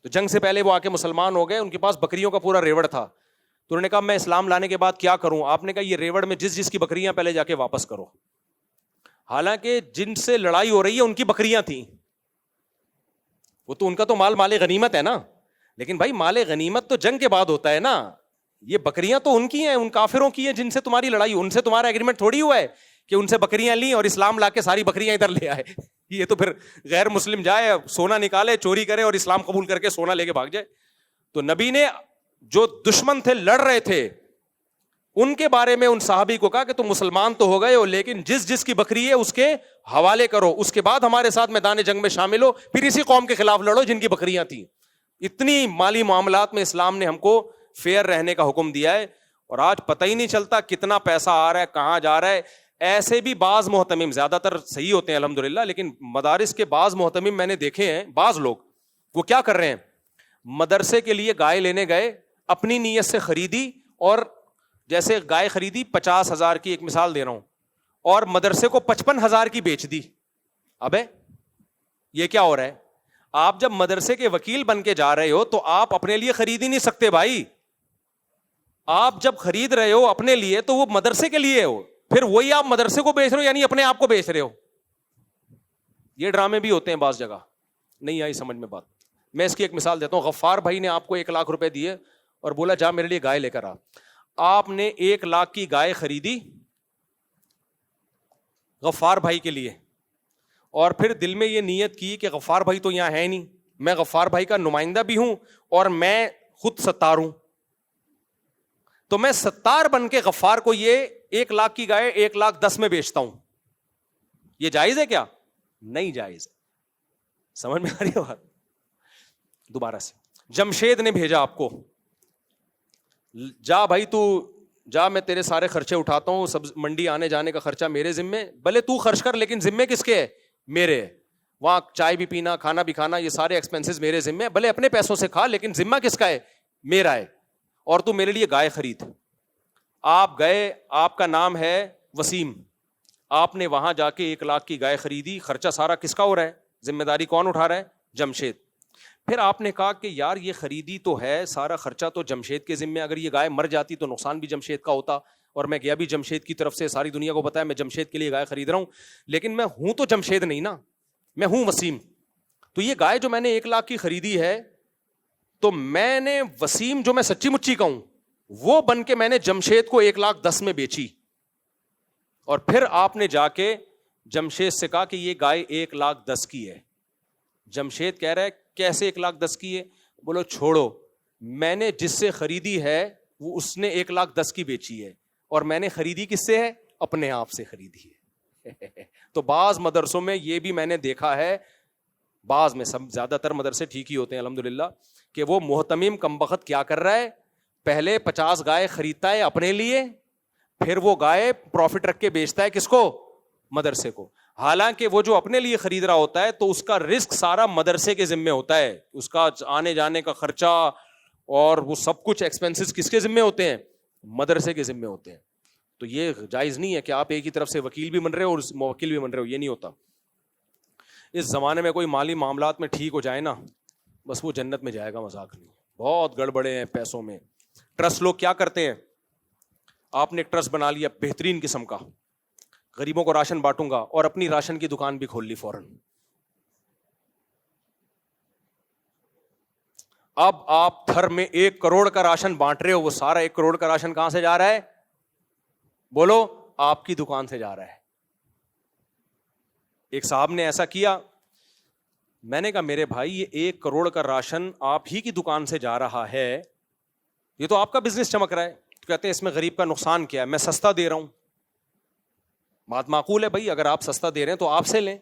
تو جنگ سے پہلے وہ آ کے مسلمان ہو گئے. ان کے پاس بکریوں کا پورا ریوڑ تھا, تو انہوں نے کہا میں اسلام لانے کے بعد کیا کروں؟ آپ نے کہا یہ ریوڑ میں جس کی بکریاں پہلے جا کے واپس کرو. حالانکہ جن سے لڑائی ہو رہی ہے ان کی بکریاں تھیں, وہ تو ان کا تو مال غنیمت ہے نا, لیکن بھائی مال غنیمت تو جنگ کے بعد ہوتا ہے نا. یہ بکریاں تو ان کی ہیں, ان کافروں کی ہیں جن سے تمہاری لڑائی, ان سے تمہارا ایگریمنٹ تھوڑی ہوا ہے کہ ان سے بکریاں لیں اور اسلام لا کے ساری بکریاں ادھر لے آئے. یہ تو پھر غیر مسلم جائے, سونا نکالے, چوری کرے اور اسلام قبول کر کے سونا لے کے بھاگ جائے. تو نبی نے جو دشمن تھے, لڑ رہے تھے, ان کے بارے میں ان صحابی کو کہا کہ تم مسلمان تو ہو گئے ہو, لیکن جس کی بکری ہے اس کے حوالے کرو, اس کے بعد ہمارے ساتھ میدان جنگ میں شامل ہو, پھر اسی قوم کے خلاف لڑو جن کی بکریاں تھیں. اتنی مالی معاملات میں اسلام نے ہم کو فیئر رہنے کا حکم دیا ہے. اور آج پتہ ہی نہیں چلتا کتنا پیسہ آ رہا ہے, کہاں جا رہا ہے. ایسے بھی بعض محتمم, زیادہ تر صحیح ہوتے ہیں الحمدللہ, لیکن مدارس کے بعض محتمم میں نے دیکھے ہیں, بعض لوگ وہ کیا کر رہے ہیں, مدرسے کے لیے گائے لینے گئے, اپنی نیت سے خریدی, اور جیسے گائے خریدی 50,000 کی, ایک مثال دے رہا ہوں, اور مدرسے کو 55,000 کی بیچ دی. ابے یہ کیا ہو رہا ہے؟ آپ جب مدرسے کے وکیل بن کے جا رہے ہو تو آپ اپنے لیے خرید ہی نہیں سکتے بھائی. آپ جب خرید رہے ہو اپنے لیے تو وہ مدرسے کے لیے ہو, پھر وہی آپ مدرسے کو بیچ رہے ہو, یعنی اپنے آپ کو بیچ رہے ہو. یہ ڈرامے بھی ہوتے ہیں بعض جگہ. نہیں آئی سمجھ میں بات؟ میں اس کی ایک مثال دیتا ہوں. غفار بھائی نے آپ کو 1 لاکھ روپے دیے اور بولا جا میرے لیے گائے لے کر آ. آپ نے 1 لاکھ کی گائے خریدی غفار بھائی کے لیے, اور پھر دل میں یہ نیت کی کہ غفار بھائی تو یہاں ہے نہیں, میں غفار بھائی کا نمائندہ بھی ہوں اور میں خود ستار ہوں, تو میں ستار بن کے غفار کو یہ 1 لاکھ کی گائے 1,10,000 میں بیچتا ہوں. یہ جائز ہے کیا؟ نہیں جائز. سمجھ میں آ رہی ہے بات؟ دوبارہ سے جمشید نے بھیجا آپ کو, جا بھائی تو جا, میں تیرے سارے خرچے اٹھاتا ہوں, سب منڈی آنے جانے کا خرچہ میرے ذمے, بھلے تو خرچ کر لیکن ذمے کس کے ہے؟ میرے. وہاں چائے بھی پینا, کھانا بھی کھانا, یہ سارے ایکسپینسز میرے ذمہ ہیں. بھلے اپنے پیسوں سے کھا, لیکن ذمہ کس کا ہے؟ میرا ہے. اور تو میرے لیے گائے خرید. آپ گئے, آپ کا نام ہے وسیم, آپ نے وہاں جا کے 1 لاکھ کی گائے خریدی, خرچہ سارا کس کا ہو رہا ہے؟ ذمہ داری کون اٹھا رہا ہے؟ جمشید. پھر آپ نے کہا کہ یار یہ خریدی تو ہے, سارا خرچہ تو جمشید کے ذمہ, اگر یہ گائے مر جاتی تو نقصان بھی جمشید کا ہوتا, اور میں گیا بھی جمشید کی طرف سے, ساری دنیا کو بتایا میں جمشید کے لیے گائے خرید رہا ہوں, لیکن میں ہوں تو جمشید نہیں نا, میں ہوں وسیم. تو یہ گائے جو میں نے 1 لاکھ کی خریدی ہے, تو میں نے وسیم جو میں سچی مچی کا ہوں وہ بن کے میں نے جمشید کو 1,10,000 میں بیچی. اور پھر آپ نے جا کے جمشید سے کہا کہ یہ گائے 1,10,000 کی ہے. جمشید کہہ رہا ہے کیسے 1,10,000 کی ہے؟ بولو چھوڑو, میں نے جس سے خریدی ہے وہ اس نے 1,10,000 کی بیچی ہے, اور میں نے خریدی کس سے ہے؟ اپنے آپ سے خریدی ہے. تو بعض مدرسوں میں یہ بھی میں نے دیکھا ہے, بعض میں, سب زیادہ تر مدرسے ٹھیک ہی ہوتے ہیں الحمدللہ, کہ وہ محتمم کمبخت کیا کر رہا ہے, پہلے 50 گائے خریدتا ہے اپنے لیے, پھر وہ گائے پروفٹ رکھ کے بیچتا ہے کس کو؟ مدرسے کو. حالانکہ وہ جو اپنے لیے خرید رہا ہوتا ہے تو اس کا رسک سارا مدرسے کے ذمہ ہوتا ہے, اس کا آنے جانے کا خرچہ اور وہ سب کچھ ایکسپینسز کس کے ذمہ ہوتے ہیں؟ مدرسے کے ذمہ ہوتے ہیں. تو یہ جائز نہیں ہے کہ آپ ایک ہی طرف سے وکیل بھی بن رہے ہو اور موکل بھی بن رہے ہو, یہ نہیں ہوتا. اس زمانے میں کوئی مالی معاملات میں ٹھیک ہو جائے نا, بس وہ جنت میں جائے گا, مذاق نہیں. بہت گڑبڑے ہیں پیسوں میں. ٹرسٹ لوگ کیا کرتے ہیں, آپ نے ایک ٹرسٹ بنا لیا بہترین قسم کا, غریبوں کو راشن بانٹوں گا, اور اپنی راشن کی دکان بھی کھول لی فوراً. اب آپ تھر میں 1 کروڑ کا راشن بانٹ رہے ہو, وہ سارا 1 کروڑ کا راشن کہاں سے جا رہا ہے؟ بولو, آپ کی دکان سے جا رہا ہے. ایک صاحب نے ایسا کیا, میں نے کہا میرے بھائی یہ 1 کروڑ کا راشن آپ ہی کی دکان سے جا رہا ہے, یہ تو آپ کا بزنس چمک رہا ہے. تو کہتے ہیں اس میں غریب کا نقصان کیا ہے, میں سستا دے رہا ہوں. بات معقول ہے بھائی, اگر آپ سستا دے رہے ہیں تو آپ سے لیں,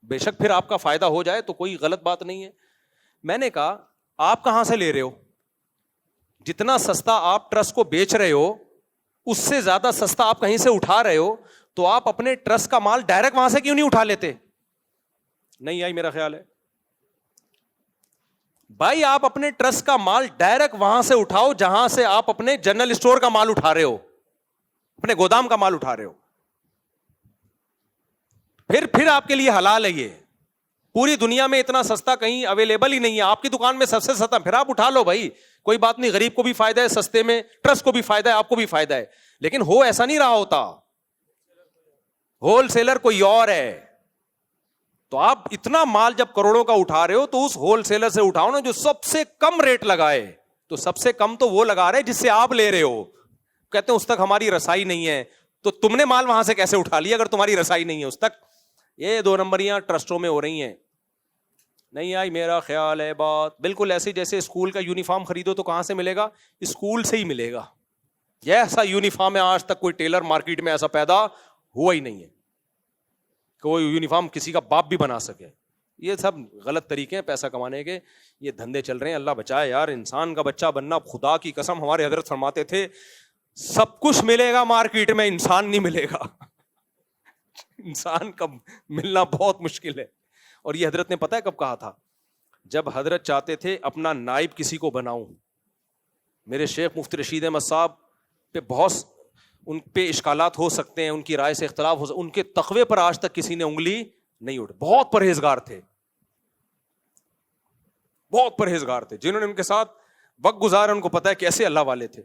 بے شک پھر آپ کا فائدہ ہو جائے تو کوئی غلط بات نہیں ہے. میں نے کہا آپ کہاں سے لے رہے ہو؟ جتنا سستا آپ ٹرسٹ کو بیچ رہے ہو اس سے زیادہ سستا آپ کہیں سے اٹھا رہے ہو, تو آپ اپنے ٹرسٹ کا مال ڈائریکٹ وہاں سے کیوں نہیں اٹھا لیتے؟ نہیں آئی میرا خیال ہے بھائی, آپ اپنے ٹرسٹ کا مال ڈائریکٹ وہاں سے اٹھاؤ جہاں سے آپ اپنے جنرل اسٹور کا مال اٹھا رہے ہو, اپنے گودام کا مال اٹھا رہے ہو. پھر آپ کے لیے حلال ہے. یہ پوری دنیا میں اتنا سستا کہیں اویلیبل ہی نہیں ہے, آپ کی دکان میں سب سے سستا, پھر آپ اٹھا لو بھائی, کوئی بات نہیں. غریب کو بھی فائدہ ہے سستے میں, ٹرسٹ کو بھی فائدہ ہے, آپ کو بھی فائدہ ہے. لیکن ہو ایسا نہیں رہا ہوتا, ہول سیلر کوئی اور ہے. تو آپ اتنا مال جب کروڑوں کا اٹھا رہے ہو تو اس ہول سیلر سے اٹھاؤ نا جو سب سے کم ریٹ لگائے. تو سب سے کم تو وہ لگا رہے جس سے آپ لے رہے ہو. کہتے ہیں اس تک ہماری رسائی نہیں ہے, تو تم نے مال وہاں سے کیسے اٹھا لیا اگر تمہاری رسائی نہیں ہے اس تک؟ یہ 2 نمبریاں ٹرسٹوں میں ہو رہی ہیں. نہیں آئی میرا خیال ہے بات. بالکل ایسے جیسے اسکول کا یونیفارم خریدو تو کہاں سے ملے گا؟ اسکول سے ہی ملے گا. یہ ایسا یونیفارم ہے, آج تک کوئی ٹیلر مارکیٹ میں ایسا پیدا ہوا ہی نہیں ہے کہ وہ یونیفارم کسی کا باپ بھی بنا سکے. یہ سب غلط طریقے ہیں پیسہ کمانے کے, یہ دھندے چل رہے ہیں. اللہ بچائے یار, انسان کا بچہ بننا, خدا کی قسم ہمارے حضرت فرماتے تھے سب کچھ ملے گا مارکیٹ میں, انسان نہیں ملے گا. انسان کا ملنا بہت مشکل ہے. اور یہ حضرت نے پتہ ہے کب کہا تھا؟ جب حضرت چاہتے تھے اپنا نائب کسی کو بناؤں. میرے شیخ مفتی رشید احمد صاحب پہ بہت ان پہ اشکالات ہو سکتے ہیں, ان کی رائے سے اختلاف ہو سکتے, ان کے تقوی پر آج تک کسی نے انگلی نہیں اٹھائی. بہت پرہیزگار تھے, بہت پرہیزگار تھے. جنہوں نے ان کے ساتھ وقت گزارا ان کو پتا ہے کیسے اللہ والے تھے.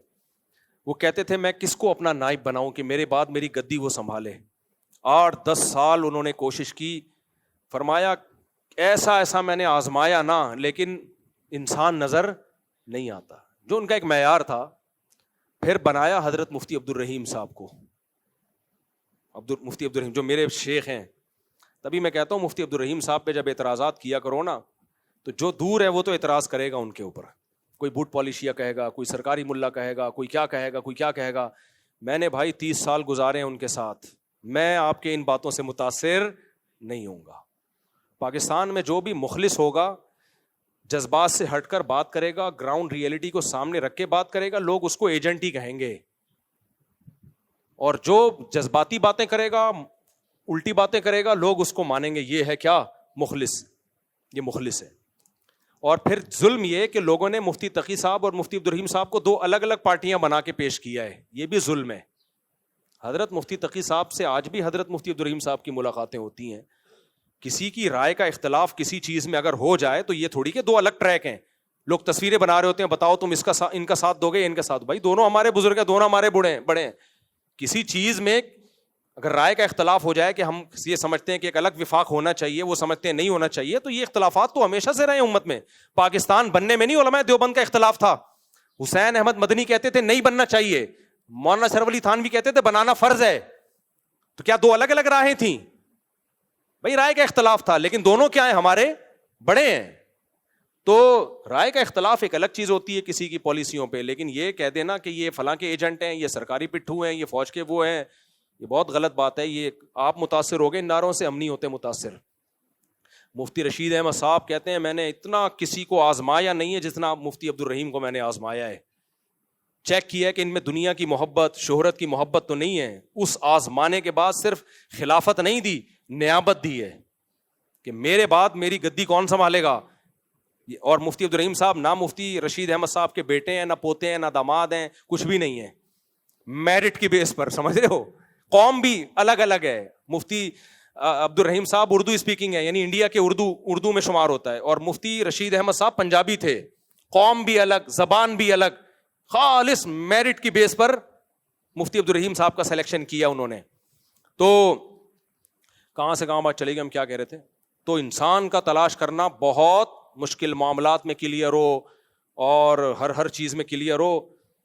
وہ کہتے تھے میں کس کو اپنا نائب بناؤں کہ میرے بعد میری گدی وہ سنبھالے. 8-10 سال انہوں نے کوشش کی. فرمایا ایسا میں نے آزمایا نا, لیکن انسان نظر نہیں آتا, جو ان کا ایک معیار تھا. پھر بنایا حضرت مفتی عبد الرحیم صاحب کو. مفتی عبد الرحیم جو میرے شیخ ہیں. تبھی میں کہتا ہوں مفتی عبد الرحیم صاحب پہ جب اعتراضات کیا کرو نا, تو جو دور ہے وہ تو اعتراض کرے گا ان کے اوپر. کوئی بوٹ پالیشیا کہے گا, کوئی سرکاری ملا کہے گا, کوئی کیا کہے گا, کوئی کیا کہے گا. میں نے بھائی 30 سال گزارے ہیں ان کے ساتھ, میں آپ کے ان باتوں سے متاثر نہیں ہوں گا. پاکستان میں جو بھی مخلص ہوگا, جذبات سے ہٹ کر بات کرے گا, گراؤنڈ ریئلٹی کو سامنے رکھ کے بات کرے گا, لوگ اس کو ایجنٹ ہی کہیں گے. اور جو جذباتی باتیں کرے گا, الٹی باتیں کرے گا, لوگ اس کو مانیں گے یہ ہے کیا مخلص، یہ مخلص ہے. اور پھر ظلم یہ کہ لوگوں نے مفتی تقی صاحب اور مفتی عبدالرحیم صاحب کو دو الگ الگ پارٹیاں بنا کے پیش کیا ہے، یہ بھی ظلم ہے. حضرت مفتی تقی صاحب سے آج بھی حضرت مفتی عبدالرحیم صاحب کی ملاقاتیں ہوتی ہیں. کسی کی رائے کا اختلاف کسی چیز میں اگر ہو جائے تو یہ تھوڑی کہ دو الگ ٹریک ہیں. لوگ تصویریں بنا رہے ہوتے ہیں، بتاؤ تم ان کا ساتھ دو گے ان کا ساتھ. بھائی دونوں ہمارے بزرگ ہیں، دونوں ہمارے بڑے ہیں. کسی چیز میں اگر رائے کا اختلاف ہو جائے کہ ہم یہ سمجھتے ہیں کہ ایک الگ وفاق ہونا چاہیے، وہ سمجھتے ہیں نہیں ہونا چاہیے، تو یہ اختلافات تو ہمیشہ سے رہے امت میں. پاکستان بننے میں نہیں علماء دیوبند کا اختلاف تھا. حسین احمد مدنی کہتے تھے نہیں بننا چاہیے، مولانا شرف علی تھانوی کہتے تھے بنانا فرض ہے. تو کیا دو الگ الگ راہیں تھیں؟ بھائی رائے کا اختلاف تھا، لیکن دونوں کیا ہیں؟ ہمارے بڑے ہیں. تو رائے کا اختلاف ایک الگ چیز ہوتی ہے کسی کی پالیسیوں پہ، لیکن یہ کہہ دینا کہ یہ فلاں کے ایجنٹ ہیں، یہ سرکاری پٹھو ہیں، یہ فوج کے وہ ہیں، یہ بہت غلط بات ہے. یہ آپ متاثر ہو گئے ان نعروں سے، ہم نہیں ہوتے متاثر. مفتی رشید احمد صاحب کہتے ہیں میں نے اتنا کسی کو آزمایا نہیں ہے جتنا مفتی عبدالرحیم کو میں نے آزمایا ہے. چیک کیا ہے کہ ان میں دنیا کی محبت، شہرت کی محبت تو نہیں ہے. اس آزمانے کے بعد صرف خلافت نہیں دی، نیابت دی ہے کہ میرے بعد میری گدی کون سنبھالے گا. اور مفتی عبدالرحیم صاحب نہ مفتی رشید احمد صاحب کے بیٹے ہیں، نہ پوتے ہیں، نہ داماد ہیں، کچھ بھی نہیں ہے. میرٹ کی بیس پر، سمجھ رہے ہو، قوم بھی الگ الگ ہے. مفتی عبدالرحیم صاحب اردو اسپیکنگ ہے، یعنی انڈیا کے اردو میں شمار ہوتا ہے، اور مفتی رشید احمد صاحب پنجابی تھے. قوم بھی الگ، زبان بھی الگ. خالص میرٹ کی بیس پر مفتی عبدالرحیم صاحب کا سلیکشن کیا انہوں نے. تو کہاں سے کہاں بات چلے گی، ہم کیا کہہ رہے تھے؟ تو انسان کا تلاش کرنا بہت مشکل، معاملات میں کلیئر ہو اور ہر چیز میں کلیئر ہو.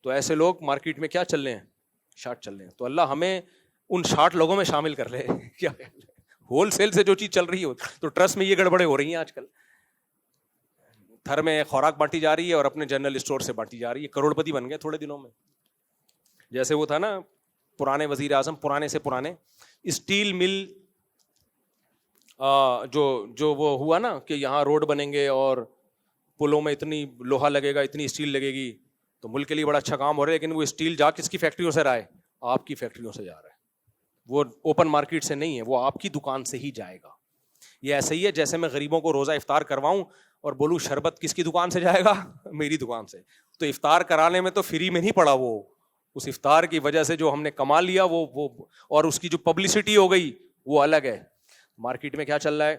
تو ایسے لوگ مارکیٹ میں کیا چل رہے ہیں؟ شارٹ چل رہے ہیں. تو اللہ ہمیں ان 60 لوگوں میں شامل کر لے. کیا ہول سیل سے جو چیز چل رہی ہو، تو ٹرسٹ میں یہ گڑبڑیں ہو رہی ہیں آج کل. تھر میں خوراک بانٹی جا رہی ہے اور اپنے جنرل اسٹور سے بانٹی جا رہی ہے. کروڑ پتی بن گئے تھوڑے دنوں میں. جیسے وہ تھا نا پرانے وزیر اعظم، پرانے سے پرانے، اسٹیل مل جو وہ ہوا نا کہ یہاں روڈ بنیں گے اور پلوں میں اتنی لوہا لگے گا، اتنی اسٹیل لگے گی، تو ملک کے لیے بڑا اچھا کام ہو رہا ہے. لیکن وہ اسٹیل جا کس کی فیکٹریوں سے رہا ہے؟ آپ کی فیکٹریوں سے جا رہا ہے. وہ اوپن مارکیٹ سے نہیں ہے، وہ آپ کی دکان سے ہی جائے گا. یہ ایسے ہی ہے جیسے میں غریبوں کو روزہ افطار کرواؤں اور بولوں شربت کس کی دکان سے جائے گا؟ میری دکان سے. تو افطار کرانے میں تو فری میں نہیں پڑا، وہ اس افطار کی وجہ سے جو ہم نے کما لیا وہ اور اس کی جو پبلسٹی ہو گئی وہ الگ ہے. مارکیٹ میں کیا چل رہا ہے؟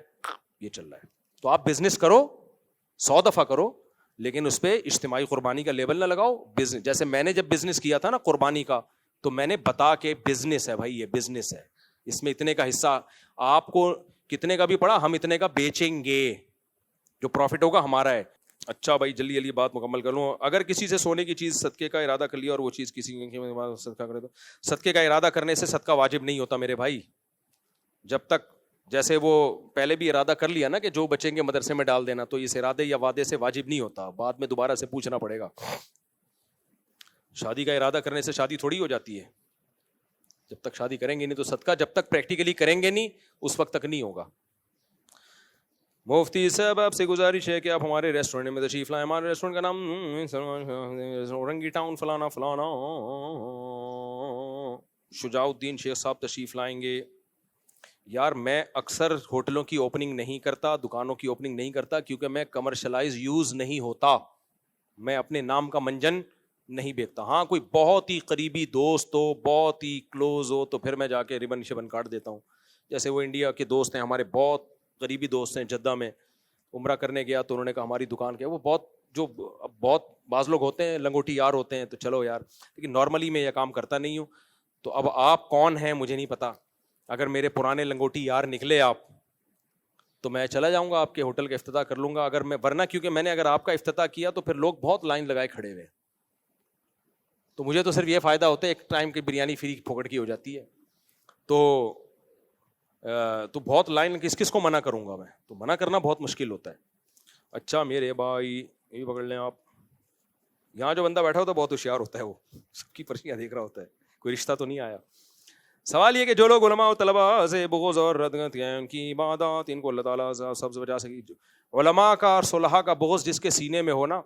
یہ چل رہا ہے. تو آپ بزنس کرو، 100 دفعہ کرو، لیکن اس پہ اجتماعی قربانی کا لیبل نہ لگاؤ. بزنس جیسے میں نے جب بزنس کیا تھا نا قربانی کا، تو میں نے بتا کے بزنس ہے بھائی، یہ بزنس ہے، اس میں اتنے کا حصہ آپ کو کتنے کا بھی پڑا، ہم اتنے کا بیچیں گے، جو پروفٹ ہوگا ہمارا ہے. اچھا بھائی جلدی بات مکمل کر لوں. اگر کسی سے سونے کی چیز صدقے کا ارادہ کر لیا اور وہ چیز کسی صدقہ کرے تو صدقے کا ارادہ کرنے سے صدقہ واجب نہیں ہوتا میرے بھائی. جب تک جیسے وہ پہلے بھی ارادہ کر لیا نا کہ جو بچیں گے مدرسے میں ڈال دینا، تو اس ارادے یا وعدے سے واجب نہیں ہوتا، بعد میں دوبارہ سے پوچھنا پڑے گا. شادی کا ارادہ کرنے سے شادی تھوڑی ہو جاتی ہے. جب تک شادی کریں گے نہیں تو صدقہ جب تک پریکٹیکلی کریں گے نہیں اس وقت تک نہیں ہوگا. مفتی صاحب آپ سے گزارش ہے کہ آپ ہمارے ریسٹورینٹ میں تشریف لائیں. ہمارے ریسٹورینٹ کا نام اورنگی ٹاؤن فلانا فلانا. شجاع الدین شیخ صاحب تشریف لائیں گے. یار میں اکثر ہوٹلوں کی اوپننگ نہیں کرتا، دکانوں کی اوپننگ نہیں کرتا، کیونکہ میں کمرشلائز یوز نہیں ہوتا. میں اپنے نام کا منجن نہیں بیچتا. ہاں کوئی بہت ہی قریبی دوست ہو، بہت ہی کلوز ہو، تو پھر میں جا کے ربن شبن کاٹ دیتا ہوں. جیسے وہ انڈیا کے دوست ہیں ہمارے، بہت قریبی دوست ہیں. جدہ میں عمرہ کرنے گیا تو انہوں نے کہا ہماری دکان کے، وہ بہت بعض لوگ ہوتے ہیں لنگوٹی یار ہوتے ہیں، تو چلو یار، لیکن نارملی میں یہ کام کرتا نہیں ہوں. تو اب آپ کون ہیں مجھے نہیں پتا. اگر میرے پرانے لنگوٹی یار نکلے آپ، تو میں چلا جاؤں گا آپ کے ہوٹل کا افتتاح کر لوں گا. اگر میں ورنہ کیونکہ میں نے اگر آپ کا افتتاح کیا تو پھر لوگ بہت لائن لگائے کھڑے ہوئے، تو مجھے تو صرف یہ فائدہ ہوتا ہے ایک ٹائم کی بریانی فری پھوکٹ کی ہو جاتی ہے. تو بہت لائن کس کو منع کروں گا میں؟ تو منع کرنا بہت مشکل ہوتا ہے. اچھا میرے بھائی یہ پکڑ لیں آپ، یہاں جو بندہ بیٹھا ہوتا ہے بہت ہوشیار ہوتا ہے، وہ سب کی پرچیاں دیکھ رہا ہوتا ہے، کوئی رشتہ تو نہیں آیا. سوال یہ کہ جو لوگ علماء و طلباء سے بغض اور رد کرتے ہیں، ان کی عبادات ان کو اللہ تعالیٰ سب سے بچا سکی. علماء کا اور صلحاء کا بغض جس کے سینے میں ہونا،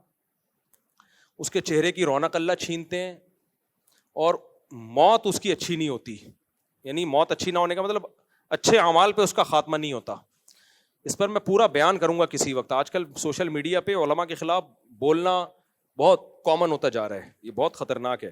اس کے چہرے کی رونق اللہ چھینتے ہیں، اور موت اس کی اچھی نہیں ہوتی. یعنی موت اچھی نہ ہونے کا مطلب اچھے اعمال پہ اس کا خاتمہ نہیں ہوتا. اس پر میں پورا بیان کروں گا کسی وقت. آج کل سوشل میڈیا پہ علماء کے خلاف بولنا بہت کامن ہوتا جا رہا ہے, یہ بہت خطرناک ہے.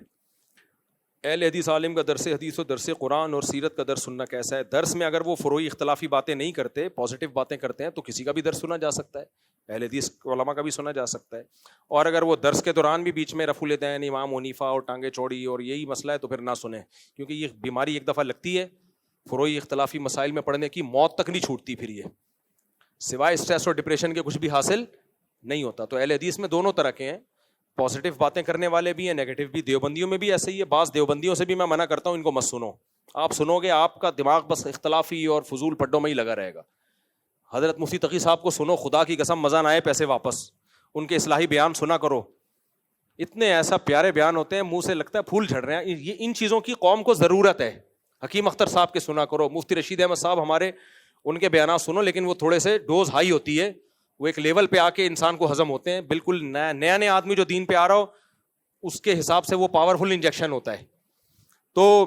اہل حدیث عالم کا درس حدیث و درس قرآن اور سیرت کا درس سننا کیسا ہے؟ درس میں اگر وہ فروعی اختلافی باتیں نہیں کرتے, پازیٹیو باتیں کرتے ہیں, تو کسی کا بھی درس سنا جا سکتا ہے, اہل حدیث علماء کا بھی سنا جا سکتا ہے. اور اگر وہ درس کے دوران بھی بیچ میں رفع الدین, امام حنیفہ اور ٹانگیں چوڑی اور یہی مسئلہ ہے, تو پھر نہ سنیں, کیونکہ یہ بیماری ایک دفعہ لگتی ہے فروعی اختلافی مسائل میں پڑھنے کی, موت تک نہیں چھوٹتی پھر, یہ سوائے اسٹریس اور ڈپریشن کے کچھ بھی حاصل نہیں ہوتا. تو اہل حدیث میں دونوں طرح کے ہیں, پازیٹیو باتیں کرنے والے بھی ہیں, نیگیٹو بھی. دیوبندیوں میں بھی ایسے ہی ہے, بعض دیوبندیوں سے بھی میں منع کرتا ہوں ان کو مت سنو. آپ سنو گے آپ کا دماغ بس اختلافی اور فضول پڈوں میں ہی لگا رہے گا. حضرت مفتی تقی صاحب کو سنو, خدا کی قسم مزہ نہ آئے پیسے واپس, ان کے اصلاحی بیان سنا کرو, اتنے ایسا پیارے بیان ہوتے ہیں, منہ سے لگتا ہے پھول جھڑ رہے ہیں. یہ ان چیزوں کی قوم کو ضرورت ہے. حکیم اختر صاحب کے سنا کرو, مفتی رشید احمد صاحب ہمارے, ان کے بیانات سنو, لیکن وہ تھوڑے سے ڈوز ہائی ہوتی ہے, وہ ایک لیول پہ آ کے انسان کو ہضم ہوتے ہیں. بالکل نیا آدمی جو دین پہ آ رہا ہو اس کے حساب سے وہ پاورفل انجیکشن ہوتا ہے. تو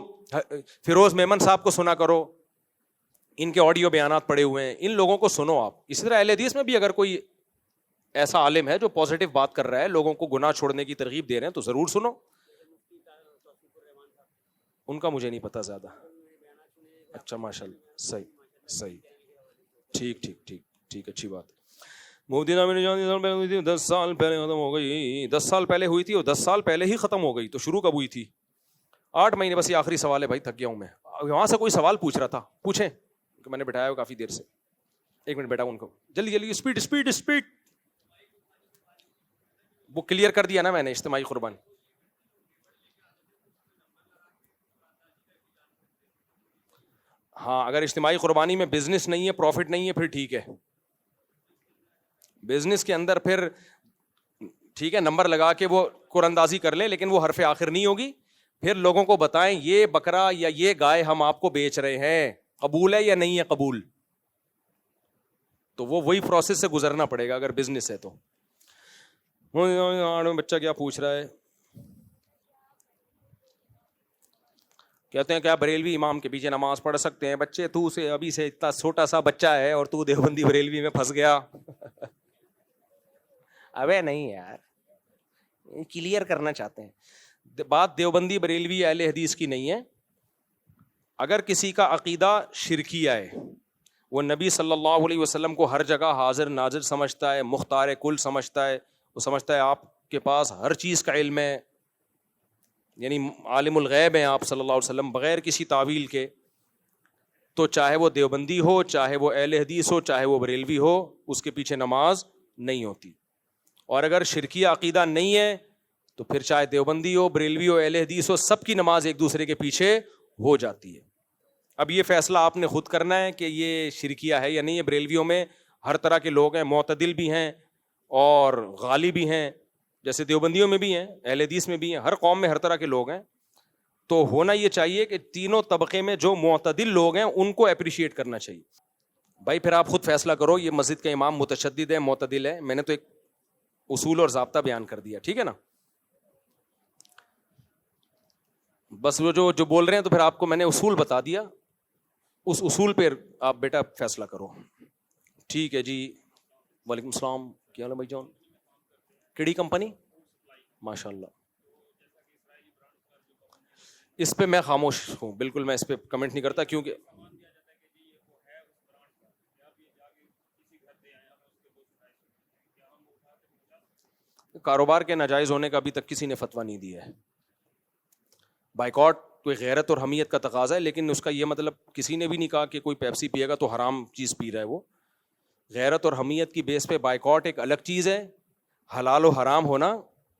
فیروز میمن صاحب کو سنا کرو, ان کے آڈیو بیانات پڑے ہوئے ہیں, ان لوگوں کو سنو آپ. اسی طرح اہل حدیث میں بھی اگر کوئی ایسا عالم ہے جو پازیٹیو بات کر رہا ہے, لوگوں کو گناہ چھوڑنے کی ترغیب دے رہے ہیں, تو ضرور سنو. ان کا مجھے نہیں پتا زیادہ. اچھا ماشاء اللہ, صحیح, ٹھیک, اچھی بات. مفتی نامی جان 10 سال پہلے ختم ہو گئی, 10 سال پہلے ہوئی تھی, اور 10 سال پہلے ہی ختم ہو گئی, تو شروع کب ہوئی تھی؟ 8 مہینے. بس یہ آخری سوال ہے بھائی, تھک گیا ہوں میں. وہاں سے کوئی سوال پوچھ رہا تھا, پوچھیں, کہ میں نے بٹھایا ہو کافی دیر سے. 1 منٹ بیٹا ان کو, جلدی اسپیڈ. وہ کلیئر کر دیا نا میں نے, اجتماعی قربانی. ہاں, اگر اجتماعی قربانی میں بزنس نہیں ہے, پروفٹ نہیں ہے, پھر ٹھیک ہے. بزنس کے اندر پھر ٹھیک ہے, نمبر لگا کے وہ قراندازی کر لیں, لیکن وہ حرف آخر نہیں ہوگی. پھر لوگوں کو بتائیں یہ بکرا یا یہ گائے ہم آپ کو بیچ رہے ہیں, قبول ہے یا نہیں ہے قبول. تو وہ وہی پروسیس سے گزرنا پڑے گا اگر بزنس ہے تو. بچہ کیا پوچھ رہا ہے, کہتے ہیں کیا بریلوی امام کے پیچھے نماز پڑھ سکتے ہیں بچے؟ تو سے ابھی سے اتنا چھوٹا سا بچہ ہے اور تو دیوبندی بریلوی میں پھنس گیا. ابے نہیں یار, کلیئر کرنا چاہتے ہیں. بات دیوبندی بریلوی اہل حدیث کی نہیں ہے. اگر کسی کا عقیدہ شرکیہ ہے, وہ نبی صلی اللہ علیہ وسلم کو ہر جگہ حاضر ناظر سمجھتا ہے, مختار کل سمجھتا ہے, وہ سمجھتا ہے آپ کے پاس ہر چیز کا علم ہے, یعنی عالم الغیب ہیں آپ صلی اللہ علیہ وسلم بغیر کسی تعویل کے, تو چاہے وہ دیوبندی ہو, چاہے وہ اہل حدیث ہو, چاہے وہ بریلوی ہو, اس کے پیچھے نماز نہیں ہوتی. اور اگر شرکیہ عقیدہ نہیں ہے تو پھر چاہے دیوبندی ہو, بریلوی ہو, اہل حدیث ہو, سب کی نماز ایک دوسرے کے پیچھے ہو جاتی ہے. اب یہ فیصلہ آپ نے خود کرنا ہے کہ یہ شرکیہ ہے یا نہیں ہے. بریلویوں میں ہر طرح کے لوگ ہیں, معتدل بھی ہیں اور غالی بھی ہیں, جیسے دیوبندیوں میں بھی ہیں, اہل حدیث میں بھی ہیں, ہر قوم میں ہر طرح کے لوگ ہیں. تو ہونا یہ چاہیے کہ تینوں طبقے میں جو معتدل لوگ ہیں ان کو اپریشیٹ کرنا چاہیے. بھائی پھر آپ خود فیصلہ کرو, یہ مسجد کا امام متشدد ہے, معتدل ہے. میں نے تو ایک اصول اور ضابطہ بیان کر دیا, ٹھیک ہے نا. بس وہ جو بول رہے ہیں تو پھر آپ کو میں نے اصول بتا دیا, اس اصول پہ آپ بیٹا فیصلہ کرو. ٹھیک ہے جی. وعلیکم السلام, کیا حال ہے بھائی جان؟ کیڑی کمپنی؟ ماشاء اللہ. اس پہ میں خاموش ہوں, بالکل میں اس پہ کمنٹ نہیں کرتا, کیونکہ کاروبار کے ناجائز ہونے کا ابھی تک کسی نے فتویٰ نہیں دیا ہے. بائیکاٹ کوئی غیرت اور حمیت کا تقاضا ہے, لیکن اس کا یہ مطلب کسی نے بھی نہیں کہا کہ کوئی پیپسی پیے گا تو حرام چیز پی رہا ہے. وہ غیرت اور حمیت کی بیس پہ بائیکاٹ ایک الگ چیز ہے, حلال و حرام ہونا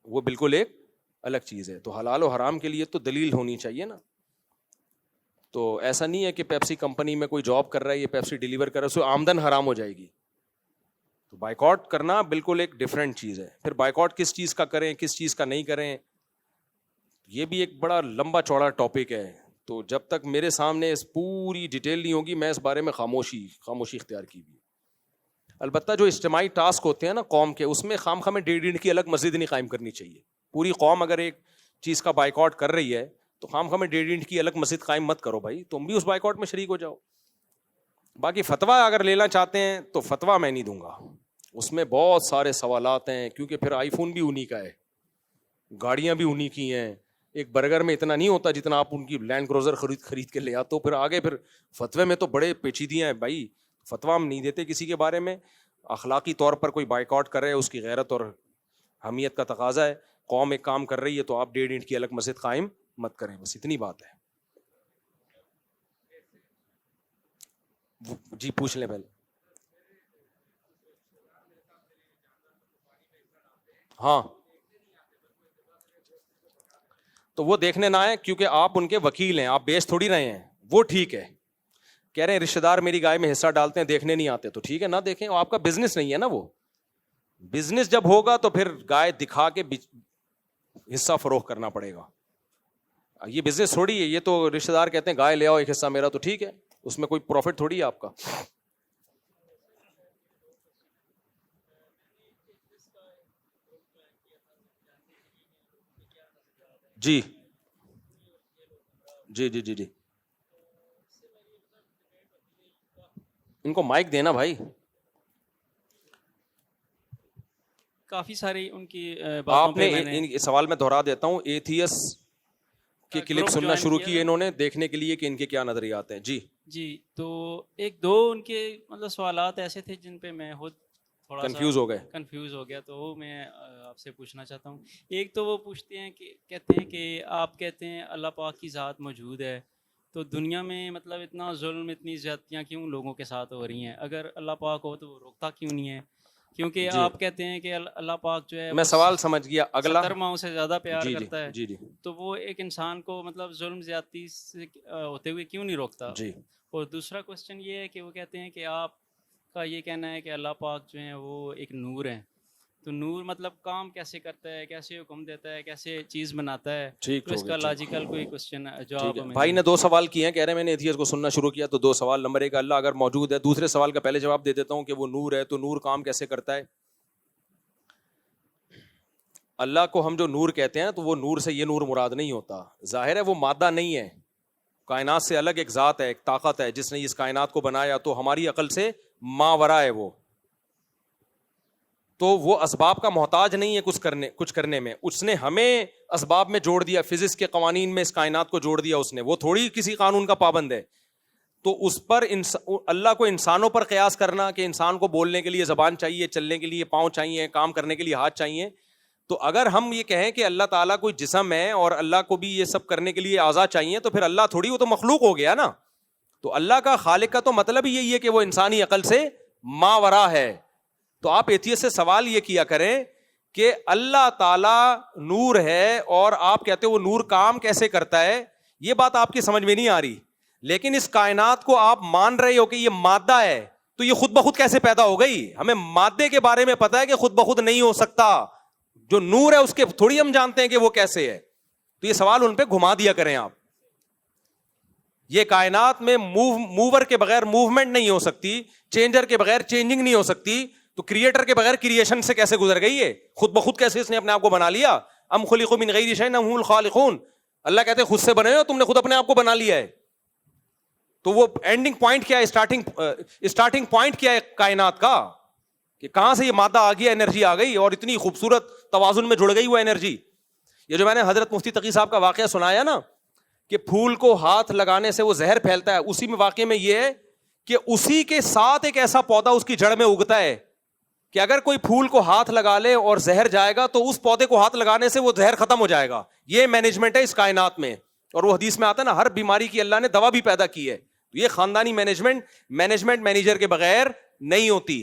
وہ بالکل ایک الگ چیز ہے. تو حلال و حرام کے لیے تو دلیل ہونی چاہیے نا. تو ایسا نہیں ہے کہ پیپسی کمپنی میں کوئی جاب کر رہا ہے, یہ پیپسی ڈیلیور کر رہا ہے, اس سے آمدن حرام ہو جائے گی. تو بائیکاٹ کرنا بالکل ایک ڈفرینٹ چیز ہے. پھر بائیکاٹ کس چیز کا کریں, کس چیز کا نہیں کریں, یہ بھی ایک بڑا لمبا چوڑا ٹاپک ہے. تو جب تک میرے سامنے اس پوری ڈیٹیل نہیں ہوگی, میں اس بارے میں خاموشی اختیار کی بھی. البتہ جو اجتماعی ٹاسک ہوتے ہیں نا قوم کے, اس میں خام خامے 1.5 اینٹ کی الگ مسجد نہیں قائم کرنی چاہیے. پوری قوم اگر ایک چیز کا بائیکاٹ کر رہی ہے تو خام خامے 1.5 اینٹ کی الگ مسجد قائم مت کرو بھائی, تم بھی اس بائیکاٹ میں شریک ہو جاؤ. باقی فتویٰ اگر لینا چاہتے ہیں تو فتویٰ میں نہیں دوں گا, اس میں بہت سارے سوالات ہیں, کیونکہ پھر آئی فون بھی انہی کا ہے, گاڑیاں بھی انہی کی ہیں, ایک برگر میں اتنا نہیں ہوتا جتنا آپ ان کی لینڈ کروزر خرید کے لے آتے ہو. پھر آگے پھر فتوے میں تو بڑے پیچیدیاں ہیں بھائی, فتویٰ ہم نہیں دیتے کسی کے بارے میں. اخلاقی طور پر کوئی بائیکاٹ کر رہے اس کی غیرت اور حمیت کا تقاضا ہے, قوم ایک کام کر رہی ہے تو آپ 1.5 اینٹ کی الگ مسجد قائم مت کریں, بس اتنی بات ہے. جی پوچھ لیں پہلے. ہاں تو وہ دیکھنے نہ آئے, کیونکہ آپ ان کے وکیل ہیں, آپ بیچ تھوڑی رہے ہیں. وہ ٹھیک ہے, کہہ رہے ہیں رشتے دار میری گائے میں حصہ ڈالتے ہیں, دیکھنے نہیں آتے, تو ٹھیک ہے نہ دیکھیں, آپ کا بزنس نہیں ہے نا. وہ بزنس جب ہوگا تو پھر گائے دکھا کے حصہ فروخت کرنا پڑے گا. یہ بزنس تھوڑی ہے, یہ تو رشتے دار کہتے ہیں گائے لے آؤ ایک حصہ میرا, تو ٹھیک ہے, اس میں کوئی پروفٹ تھوڑی ہے آپ کا. جی جی جی جی جی ان کو مائک دینا بھائی. کافی ساری ان کی آپ نے سوال میں دہرا دیتا ہوں, ایتھیس کے کلپ سننا شروع کیے انہوں نے دیکھنے کے لیے کہ ان کے کیا نظریات ہیں. جی جی تو ایک دو ان کے مطلب سوالات ایسے تھے جن پہ میں خود تھوڑا کنفیوز ہو گیا, تو وہ میں آپ سے پوچھنا چاہتا ہوں. ایک تو وہ پوچھتے ہیں کہ کہتے ہیں کہ آپ کہتے ہیں اللہ پاک کی ذات موجود ہے, تو دنیا میں مطلب اتنا ظلم اتنی زیادتیاں کیوں لوگوں کے ساتھ ہو رہی ہیں؟ اگر اللہ پاک ہو تو وہ روکتا کیوں نہیں ہے؟ کیونکہ آپ کہتے ہیں کہ اللہ پاک جو ہے, میں سوال سمجھ گیا, اگلا 70 ماؤں سے زیادہ پیار کرتا ہے, جی جی, تو وہ ایک انسان کو مطلب ظلم زیادتی سے ہوتے ہوئے کیوں نہیں روکتا؟ جی. اور دوسرا کوسچن یہ ہے کہ وہ کہتے ہیں کہ آپ کا یہ کہنا ہے کہ اللہ پاک جو ہے وہ ایک نور ہے, تو نور مطلب کام کیسے کرتا ہے, کیسے حکم دیتا ہے, کیسے چیز بناتا ہے؟ تو اس کا لاجیکل کوئی کوسچن جواب. بھائی نے 2 سوال کیے ہیں, کہہ رہے ہیں میں نے ایتھیس کو سننا شروع کیا تو 2 سوال. نمبر 1 اللہ اگر موجود ہے, دوسرے سوال کا پہلے جواب دے دیتا ہوں کہ وہ نور ہے, تو نور کام کیسے کرتا ہے؟ اللہ کو ہم جو نور کہتے ہیں تو وہ نور سے یہ نور مراد نہیں ہوتا. ظاہر ہے وہ مادہ نہیں ہے, کائنات سے الگ ایک ذات ہے, ایک طاقت ہے جس نے اس کائنات کو بنایا, تو ہماری عقل سے ماورا ہے وہ, تو وہ اسباب کا محتاج نہیں ہے کچھ کرنے میں. اس نے ہمیں اسباب میں جوڑ دیا, فزکس کے قوانین میں اس کائنات کو جوڑ دیا اس نے, وہ تھوڑی کسی قانون کا پابند ہے. تو اس پر اللہ کو انسانوں پر قیاس کرنا کہ انسان کو بولنے کے لیے زبان چاہیے, چلنے کے لیے پاؤں چاہیے, کام کرنے کے لیے ہاتھ چاہیے, تو اگر ہم یہ کہیں کہ اللہ تعالیٰ کوئی جسم ہے اور اللہ کو بھی یہ سب کرنے کے لیے اعضاء چاہیے, تو پھر اللہ تھوڑی, وہ تو مخلوق ہو گیا نا. تو اللہ کا, خالق کا تو مطلب ہی یہی ہے کہ وہ انسانی عقل سے ماورا ہے. تو آپ ایتھیس سے سوال یہ کیا کریں کہ اللہ تعالیٰ نور ہے اور آپ کہتے ہو وہ نور کام کیسے کرتا ہے, یہ بات آپ کی سمجھ میں نہیں آ رہی. لیکن اس کائنات کو آپ مان رہے ہو کہ یہ مادہ ہے, تو یہ خود بخود کیسے پیدا ہو گئی؟ ہمیں مادے کے بارے میں پتا ہے کہ خود بخود نہیں ہو سکتا, جو نور ہے اس کے تھوڑی ہم جانتے ہیں کہ وہ کیسے ہے. تو یہ سوال ان پہ گھما دیا کریں آپ. یہ کائنات میں موور کے بغیر موومنٹ نہیں ہو سکتی, چینجر کے بغیر چینجنگ نہیں ہو سکتی, تو کریٹر کے بغیر کریشن سے کیسے گزر گئی ہے؟ خود بخود کیسے اس نے اپنے آپ کو بنا لیا؟ ام خلقوا من غیر شیء ام هم الخالقون. اللہ کہتے ہیں خود سے بنے ہو, تم نے خود اپنے آپ کو بنا لیا ہے. تو وہ اینڈنگ پوائنٹ کیا ہے, اسٹارٹنگ پوائنٹ کیا ہے کائنات کا, کہ کہاں سے یہ مادہ آ گیا, انرجی آ گئی اور اتنی خوبصورت توازن میں جڑ گئی وہ انرجی. یہ جو میں نے حضرت مفتی تقی صاحب کا واقعہ سنایا نا کہ پھول کو ہاتھ لگانے سے وہ زہر پھیلتا ہے, اسی میں واقعے میں یہ ہے کہ اسی کے ساتھ ایک ایسا پودا اس کی جڑ میں اگتا ہے کہ اگر کوئی پھول کو ہاتھ لگا لے اور زہر جائے گا تو اس پودے کو ہاتھ لگانے سے وہ زہر ختم ہو جائے گا. یہ مینجمنٹ ہے اس کائنات میں. اور وہ حدیث میں آتا ہے نا, ہر بیماری کی اللہ نے دوا بھی پیدا کی ہے. یہ خاندانی مینجمنٹ مینیجر کے بغیر نہیں ہوتی.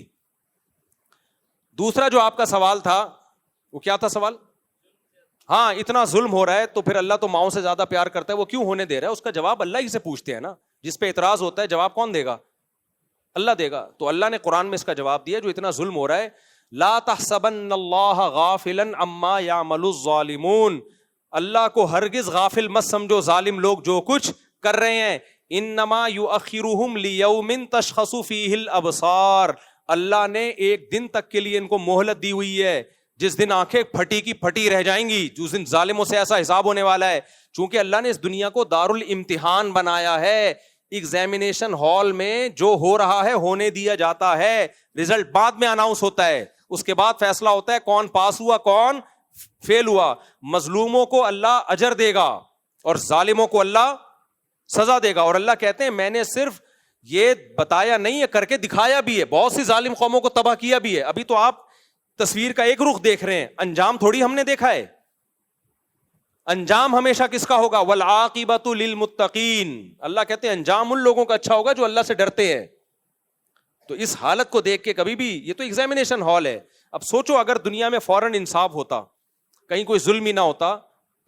دوسرا جو آپ کا سوال تھا وہ کیا تھا سوال؟ ہاں, اتنا ظلم ہو رہا ہے تو پھر اللہ تو ماؤں سے زیادہ پیار کرتا ہے, وہ کیوں ہونے دے رہا ہے؟ اس کا جواب اللہ ہی سے پوچھتے ہیں نا. جس پہ اعتراض ہوتا ہے جواب کون دے گا؟ اللہ دے گا. تو اللہ نے قرآن میں اس کا جواب دیا, جو اتنا ظلم ہو رہا ہے, لا تحسبن اللہ غافلا عما یعمل الظالمون, اللہ کو ہرگز غافل مت سمجھو ظالم لوگ جو کچھ کر رہے ہیں. انما یؤخرہم لیوم تشخص فیہ الابصار, اللہ نے ایک دن تک کے لیے ان کو مہلت دی ہوئی ہے, جس دن آنکھیں پھٹی کی پھٹی رہ جائیں گی, جس دن ظالموں سے ایسا حساب ہونے والا ہے. چونکہ اللہ نے اس دنیا کو دار الامتحان بنایا ہے, ایگزامینیشن ہال میں جو ہو رہا ہے ہونے دیا جاتا ہے, رزلٹ بعد میں اناؤنس ہوتا ہے, اس کے بعد فیصلہ ہوتا ہے کون پاس ہوا کون فیل ہوا. مظلوموں کو اللہ اجر دے گا اور ظالموں کو اللہ سزا دے گا. اور اللہ کہتے ہیں میں نے صرف یہ بتایا نہیں ہے, کر کے دکھایا بھی ہے, بہت سی ظالم قوموں کو تباہ کیا بھی ہے. ابھی تو آپ تصویر کا ایک رخ دیکھ رہے ہیں, انجام تھوڑی ہم نے دیکھا ہے. انجام ہمیشہ کس کا ہوگا؟ والعاقبۃ للمتقین. اللہ کہتے ہیں انجام ان لوگوں کا اچھا ہوگا جو اللہ سے ڈرتے ہیں. تو اس حالت کو دیکھ کے کبھی بھی, یہ تو ایگزامینیشن ہال ہے. اب سوچو اگر دنیا میں فوراً انصاف ہوتا, کہیں کوئی ظلم ہی نہ ہوتا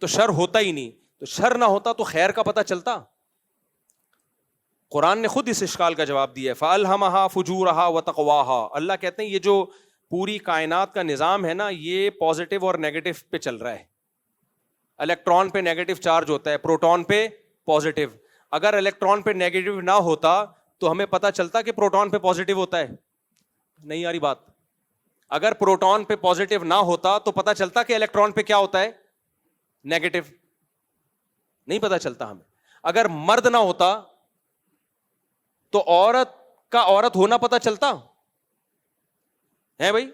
تو شر ہوتا ہی نہیں, تو شر نہ ہوتا تو خیر کا پتہ چلتا. قرآن نے خود اس اشکال کا جواب دیا ہے, فَأَلْهَمَهَا فُجُورَهَا وَتَقْوَاهَا. اللہ کہتے ہیں یہ جو پوری کائنات کا نظام ہے نا, یہ پازیٹیو اور نیگیٹو پہ چل رہا ہے. الیکٹران پہ نیگیٹو چارج ہوتا ہے, پروٹون پہ پازیٹیو. اگر الیکٹران پہ نیگیٹو نہ ہوتا تو ہمیں پتہ چلتا کہ پروٹون پہ پازیٹیو ہوتا ہے. نہیں آ رہی بات؟ اگر پروٹون پہ پازیٹیو نہ ہوتا تو پتہ چلتا کہ الیکٹران پہ کیا ہوتا ہے نیگیٹو. نہیں پتہ چلتا ہمیں. اگر مرد نہ ہوتا تو عورت کا عورت ہونا پتہ چلتا ہے بھائی.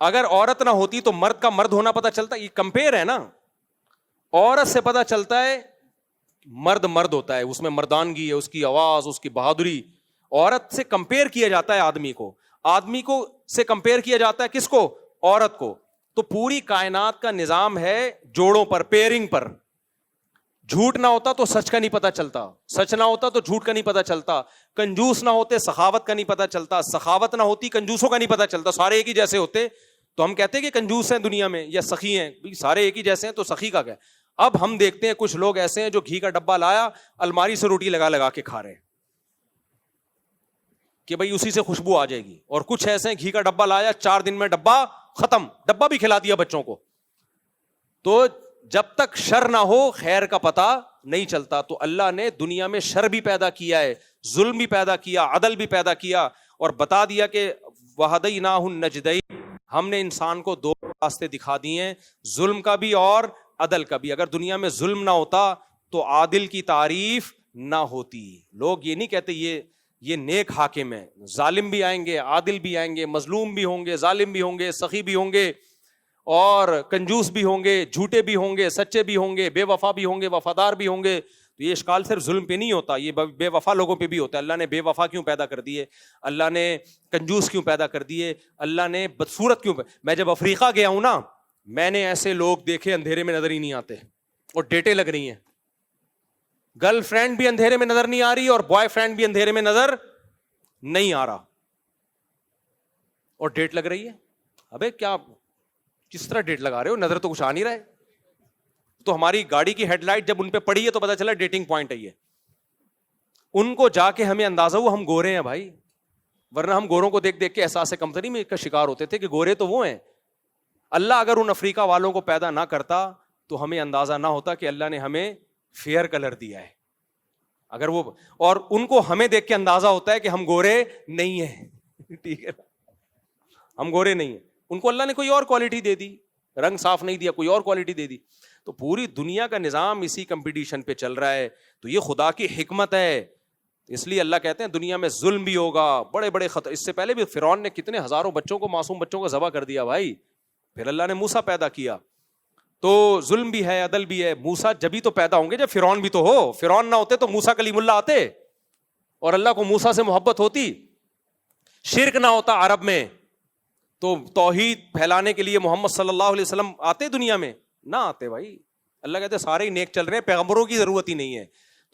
اگر عورت نہ ہوتی تو مرد کا مرد ہونا پتہ چلتا. یہ کمپیئر ہے نا, عورت سے پتہ چلتا ہے مرد مرد ہوتا ہے, اس میں مردانگی ہے, اس کی آواز, اس کی بہادری. عورت سے کمپیئر کیا جاتا ہے آدمی کو, آدمی کو سے کمپیئر کیا جاتا ہے کس کو؟ عورت کو. تو پوری کائنات کا نظام ہے جوڑوں پر, پیئرنگ پر. جھوٹ نہ ہوتا تو سچ کا نہیں پتہ چلتا, سچ نہ ہوتا تو جھوٹ کا نہیں پتہ چلتا. کنجوس نہ ہوتے سخاوت کا نہیں پتہ چلتا, سخاوت نہ ہوتی کنجوسوں کا نہیں پتہ چلتا. سارے ایک ہی جیسے ہوتے تو ہم کہتے ہیں کہ کنجوس ہیں دنیا میں یا سخی ہیں, سارے ایک ہی جیسے ہیں تو سخی کا کیا. اب ہم دیکھتے ہیں کچھ لوگ ایسے ہیں جو گھی کا ڈبہ لایا, الماری سے روٹی لگا لگا کے کھا رہے ہیں کہ بھائی اسی سے خوشبو آ جائے گی. اور کچھ ایسے ہیں گھی کا ڈبہ لایا, 4 دن میں ڈبہ ختم, ڈبہ بھی کھلا دیا بچوں کو. تو جب تک شر نہ ہو خیر کا پتہ نہیں چلتا. تو اللہ نے دنیا میں شر بھی پیدا کیا ہے, ظلم بھی پیدا کیا, عدل بھی پیدا کیا, اور بتا دیا کہ وَهَدَيْنَاهُ النَّجْدَيْنِ, ہم نے انسان کو 2 راستے دکھا دیے ہیں, ظلم کا بھی اور عدل کا بھی. اگر دنیا میں ظلم نہ ہوتا تو عادل کی تعریف نہ ہوتی. لوگ یہ نہیں کہتے یہ نیک حاکم ہے. ظالم بھی آئیں گے, عادل بھی آئیں گے, مظلوم بھی ہوں گے, ظالم بھی ہوں گے, سخی بھی ہوں گے, اور کنجوس بھی ہوں گے, جھوٹے بھی ہوں گے, سچے بھی ہوں گے, بے وفا بھی ہوں گے, وفادار بھی ہوں گے. تو یہ اشکال صرف ظلم پہ نہیں ہوتا, یہ بے وفا لوگوں پہ بھی ہوتا ہے. اللہ نے بے وفا کیوں پیدا کر دیے, اللہ نے کنجوس کیوں پیدا کر دیے, اللہ نے بدصورت کیوں. میں جب افریقہ گیا ہوں نا, میں نے ایسے لوگ دیکھے اندھیرے میں نظر ہی نہیں آتے اور ڈیٹیں لگ رہی ہیں. گرل فرینڈ بھی اندھیرے میں نظر نہیں آ رہی اور بوائے فرینڈ بھی اندھیرے میں نظر نہیں آ رہا اور ڈیٹ لگ رہی ہے. ابے کیا کس طرح ڈیٹ لگا رہے ہو, نظر تو کچھ آ نہیں رہا ہے. تو ہماری گاڑی کی ہیڈ لائٹ جب ان پہ پڑی ہے تو پتا چلا ڈیٹنگ پوائنٹ ہے یہ. ان کو جا کے ہمیں اندازہ ہوا ہم گورے ہیں بھائی, ورنہ ہم گوروں کو دیکھ دیکھ کے احساس کمتری میں کا شکار ہوتے تھے کہ گورے تو وہ ہیں. اللہ اگر ان افریقہ والوں کو پیدا نہ کرتا تو ہمیں اندازہ نہ ہوتا کہ اللہ نے ہمیں فیئر کلر دیا ہے. اگر وہ, اور ان کو ہمیں دیکھ کے اندازہ ہوتا ہے کہ ہم گورے نہیں ہیں. ٹھیک ہے, ہم گورے نہیں ہیں. ان کو اللہ نے کوئی اور کوالٹی دے دی, رنگ صاف نہیں دیا, کوئی اور کوالٹی دے دی. تو پوری دنیا کا نظام اسی کمپٹیشن پہ چل رہا ہے. تو یہ خدا کی حکمت ہے. اس لیے اللہ کہتے ہیں دنیا میں ظلم بھی ہوگا, بڑے بڑے خطر. اس سے پہلے بھی فرعون نے کتنے ہزاروں بچوں کو, معصوم بچوں کو ذبح کر دیا بھائی. پھر اللہ نے موسیٰ پیدا کیا. تو ظلم بھی ہے, عدل بھی ہے. موسیٰ جبھی تو پیدا ہوں گے جب فرعون بھی تو ہو. فرعون نہ ہوتے تو موسیٰ کلیم اللہ آتے اور اللہ کو موسیٰ سے محبت ہوتی. شرک نہ ہوتا عرب میں تو توحید پھیلانے کے لیے محمد صلی اللہ علیہ وسلم آتے دنیا میں, نہ آتے بھائی. اللہ کہتے سارے ہی نیک چل رہے ہیں, پیغمبروں کی ضرورت ہی نہیں ہے.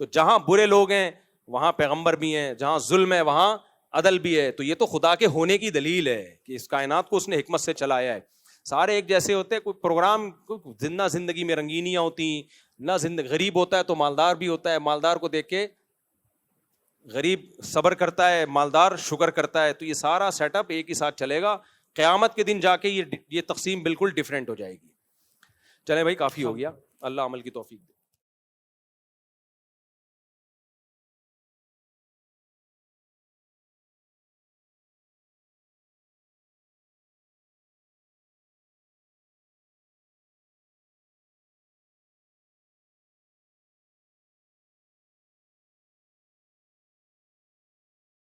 تو جہاں برے لوگ ہیں وہاں پیغمبر بھی ہیں, جہاں ظلم ہے وہاں عدل بھی ہے. تو یہ تو خدا کے ہونے کی دلیل ہے کہ اس کائنات کو اس نے حکمت سے چلایا ہے. سارے ایک جیسے ہوتے, کوئی پروگرام, نہ زندگی میں رنگینیاں ہوتی, نہ غریب ہوتا ہے تو مالدار بھی ہوتا ہے. مالدار کو دیکھ کے غریب صبر کرتا ہے, مالدار شکر کرتا ہے. تو یہ سارا سیٹ اپ ایک ہی ساتھ چلے گا. قیامت کے دن جا کے یہ تقسیم بالکل ڈفرینٹ ہو جائے گی. چلیں بھائی کافی ہو گیا. اللہ عمل کی توفیق دے.